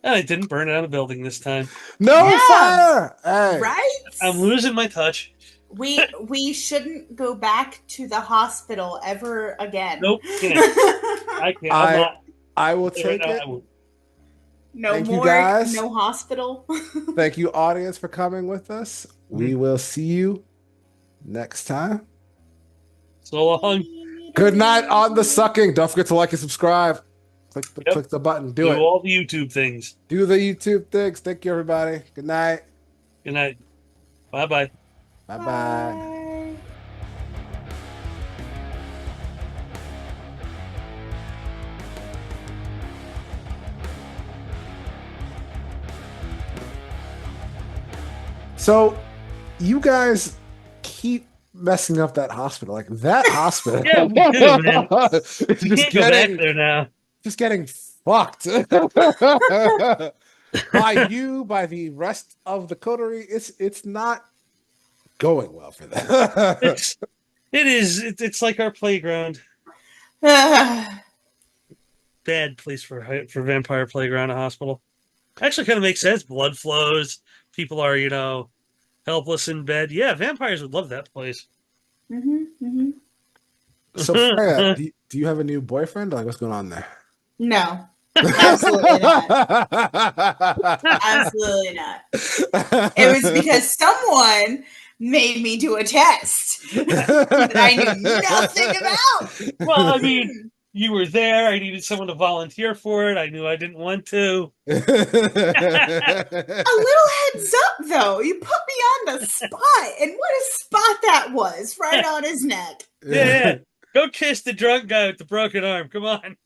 And I didn't burn down a building this time. No fire! Hey. Right? I'm losing my touch. We shouldn't go back to the hospital ever again. Nope. I can't. I will take it. No Thank more. You guys. No hospital. Thank you, audience, for coming with us. We will see you next time. So long. Good night on the sucking. Don't forget to like and subscribe. Click the button. Do it. Do all the YouTube things. Do the YouTube things. Thank you, everybody. Good night. Good night. Bye-bye. Bye-bye. So, you guys keep messing up that hospital. Like, that hospital. Yeah, we do, man. We can't go back there now. Just getting fucked. By you, by the rest of the coterie, it's not going well for them. It's like our playground. Bad place for vampire playground, a hospital. Actually kind of makes sense. Blood flows. People are, helpless in bed. Yeah, vampires would love that place. So, Freya, do you have a new boyfriend? Like, what's going on there? No. Absolutely not. Absolutely not. It was because someone made me do a test that I knew nothing about. Well, I mean, you were there. I needed someone to volunteer for it. I knew I didn't want to. A little heads up, though. You put me on the spot, and what a spot that was, right on his neck. Yeah. Go kiss the drunk guy with the broken arm. Come on.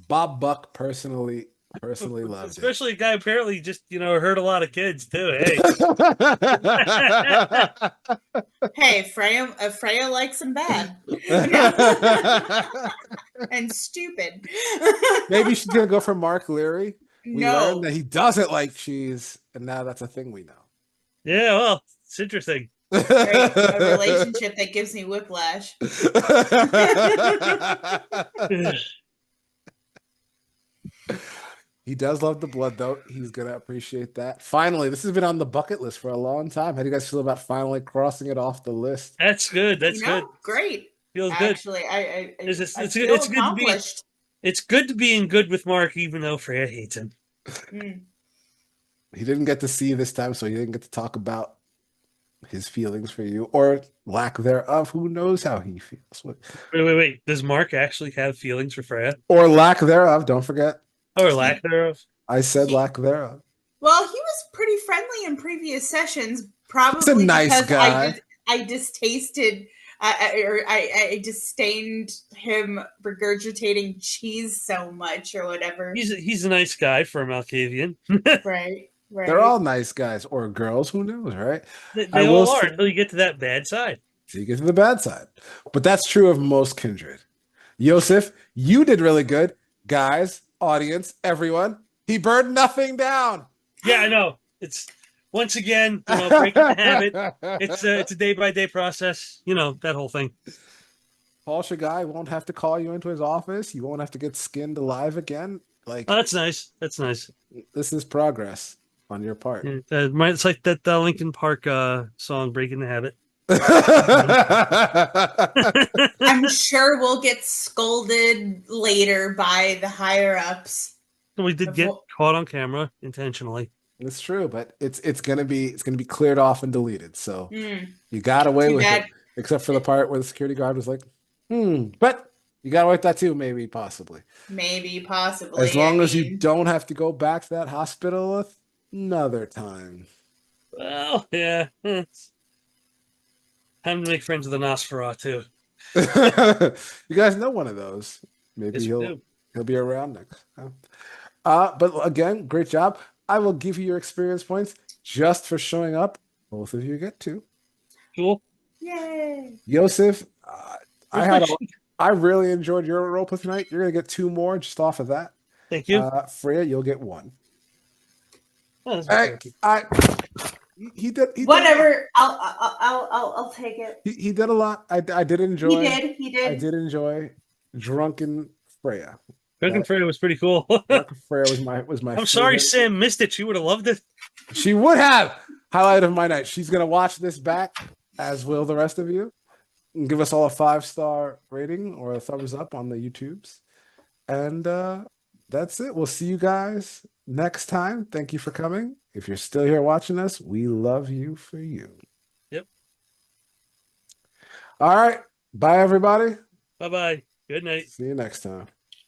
Bob Buck personally Personally loved Especially a guy apparently just, hurt a lot of kids too. Hey. Hey, Freya likes him bad. And stupid. Maybe she's gonna go for Mark Leary. We learned No. that he doesn't like cheese, and now that's a thing we know. Yeah, well, it's interesting. Right, a relationship that gives me whiplash. He does love the blood, though. He's gonna appreciate that. Finally, this has been on the bucket list for a long time. How do you guys feel about finally crossing it off the list? That's good. That's good. Great. Feels good. Actually, I It's feel good to be. accomplished. It's good to be in good with Mark, even though Freya hates him. He didn't get to see you this time, so he didn't get to talk about his feelings for you, or lack thereof. Who knows how he feels? Wait. Does Mark actually have feelings for Freya? Or lack thereof, don't forget. Or lack thereof? I said lack thereof. Well, he was pretty friendly in previous sessions, probably He's a nice because guy. I distasted I disdained him regurgitating cheese so much or whatever. He's a nice guy for a Malkavian. Right. They're all nice guys or girls. Who knows, right? They all are until you get to that bad side. So you get to the bad side. But that's true of most Kindred. Josif, you did really good. Guys, audience, everyone, he burned nothing down. Yeah, I know. It's once again, breaking the habit. It's a day-by-day process. That whole thing. Paul Shagai won't have to call you into his office. You won't have to get skinned alive again. That's nice. That's nice. This is progress on your part. Yeah, it's like that Linkin Park song, "Breaking the Habit." I'm sure we'll get scolded later by the higher ups. We did get caught on camera intentionally. It's true, but it's gonna be cleared off and deleted. So you got away with it, except for the part where the security guard was like, But you got away with that too, possibly. As long as you don't have to go back to that hospital another time. Well, yeah. Time to make friends with the Nosferatu. You guys know one of those. Maybe he'll be around next time. But again, great job. I will give you your experience points just for showing up. Both of you get 2. Cool. Yay. Josif, I really enjoyed your role play tonight. You're gonna get 2 more just off of that. Thank you. Freya, you'll get 1. Oh, he did whatever. I'll take it. He did a lot. I did enjoy. He did. I did enjoy Drunken Freya. Drunken Freya was pretty cool. Drunken Freya was my. I'm sorry, Sam missed it. She would have loved it. She would have. Highlight of my night. She's gonna watch this back, as will the rest of you. And give us all a 5-star rating or a thumbs up on the YouTubes. And that's it. We'll see you guys next time. Thank you for coming. If you're still here watching us, we love you for you. Yep. All right. Bye, everybody. Bye-bye. Good night. See you next time.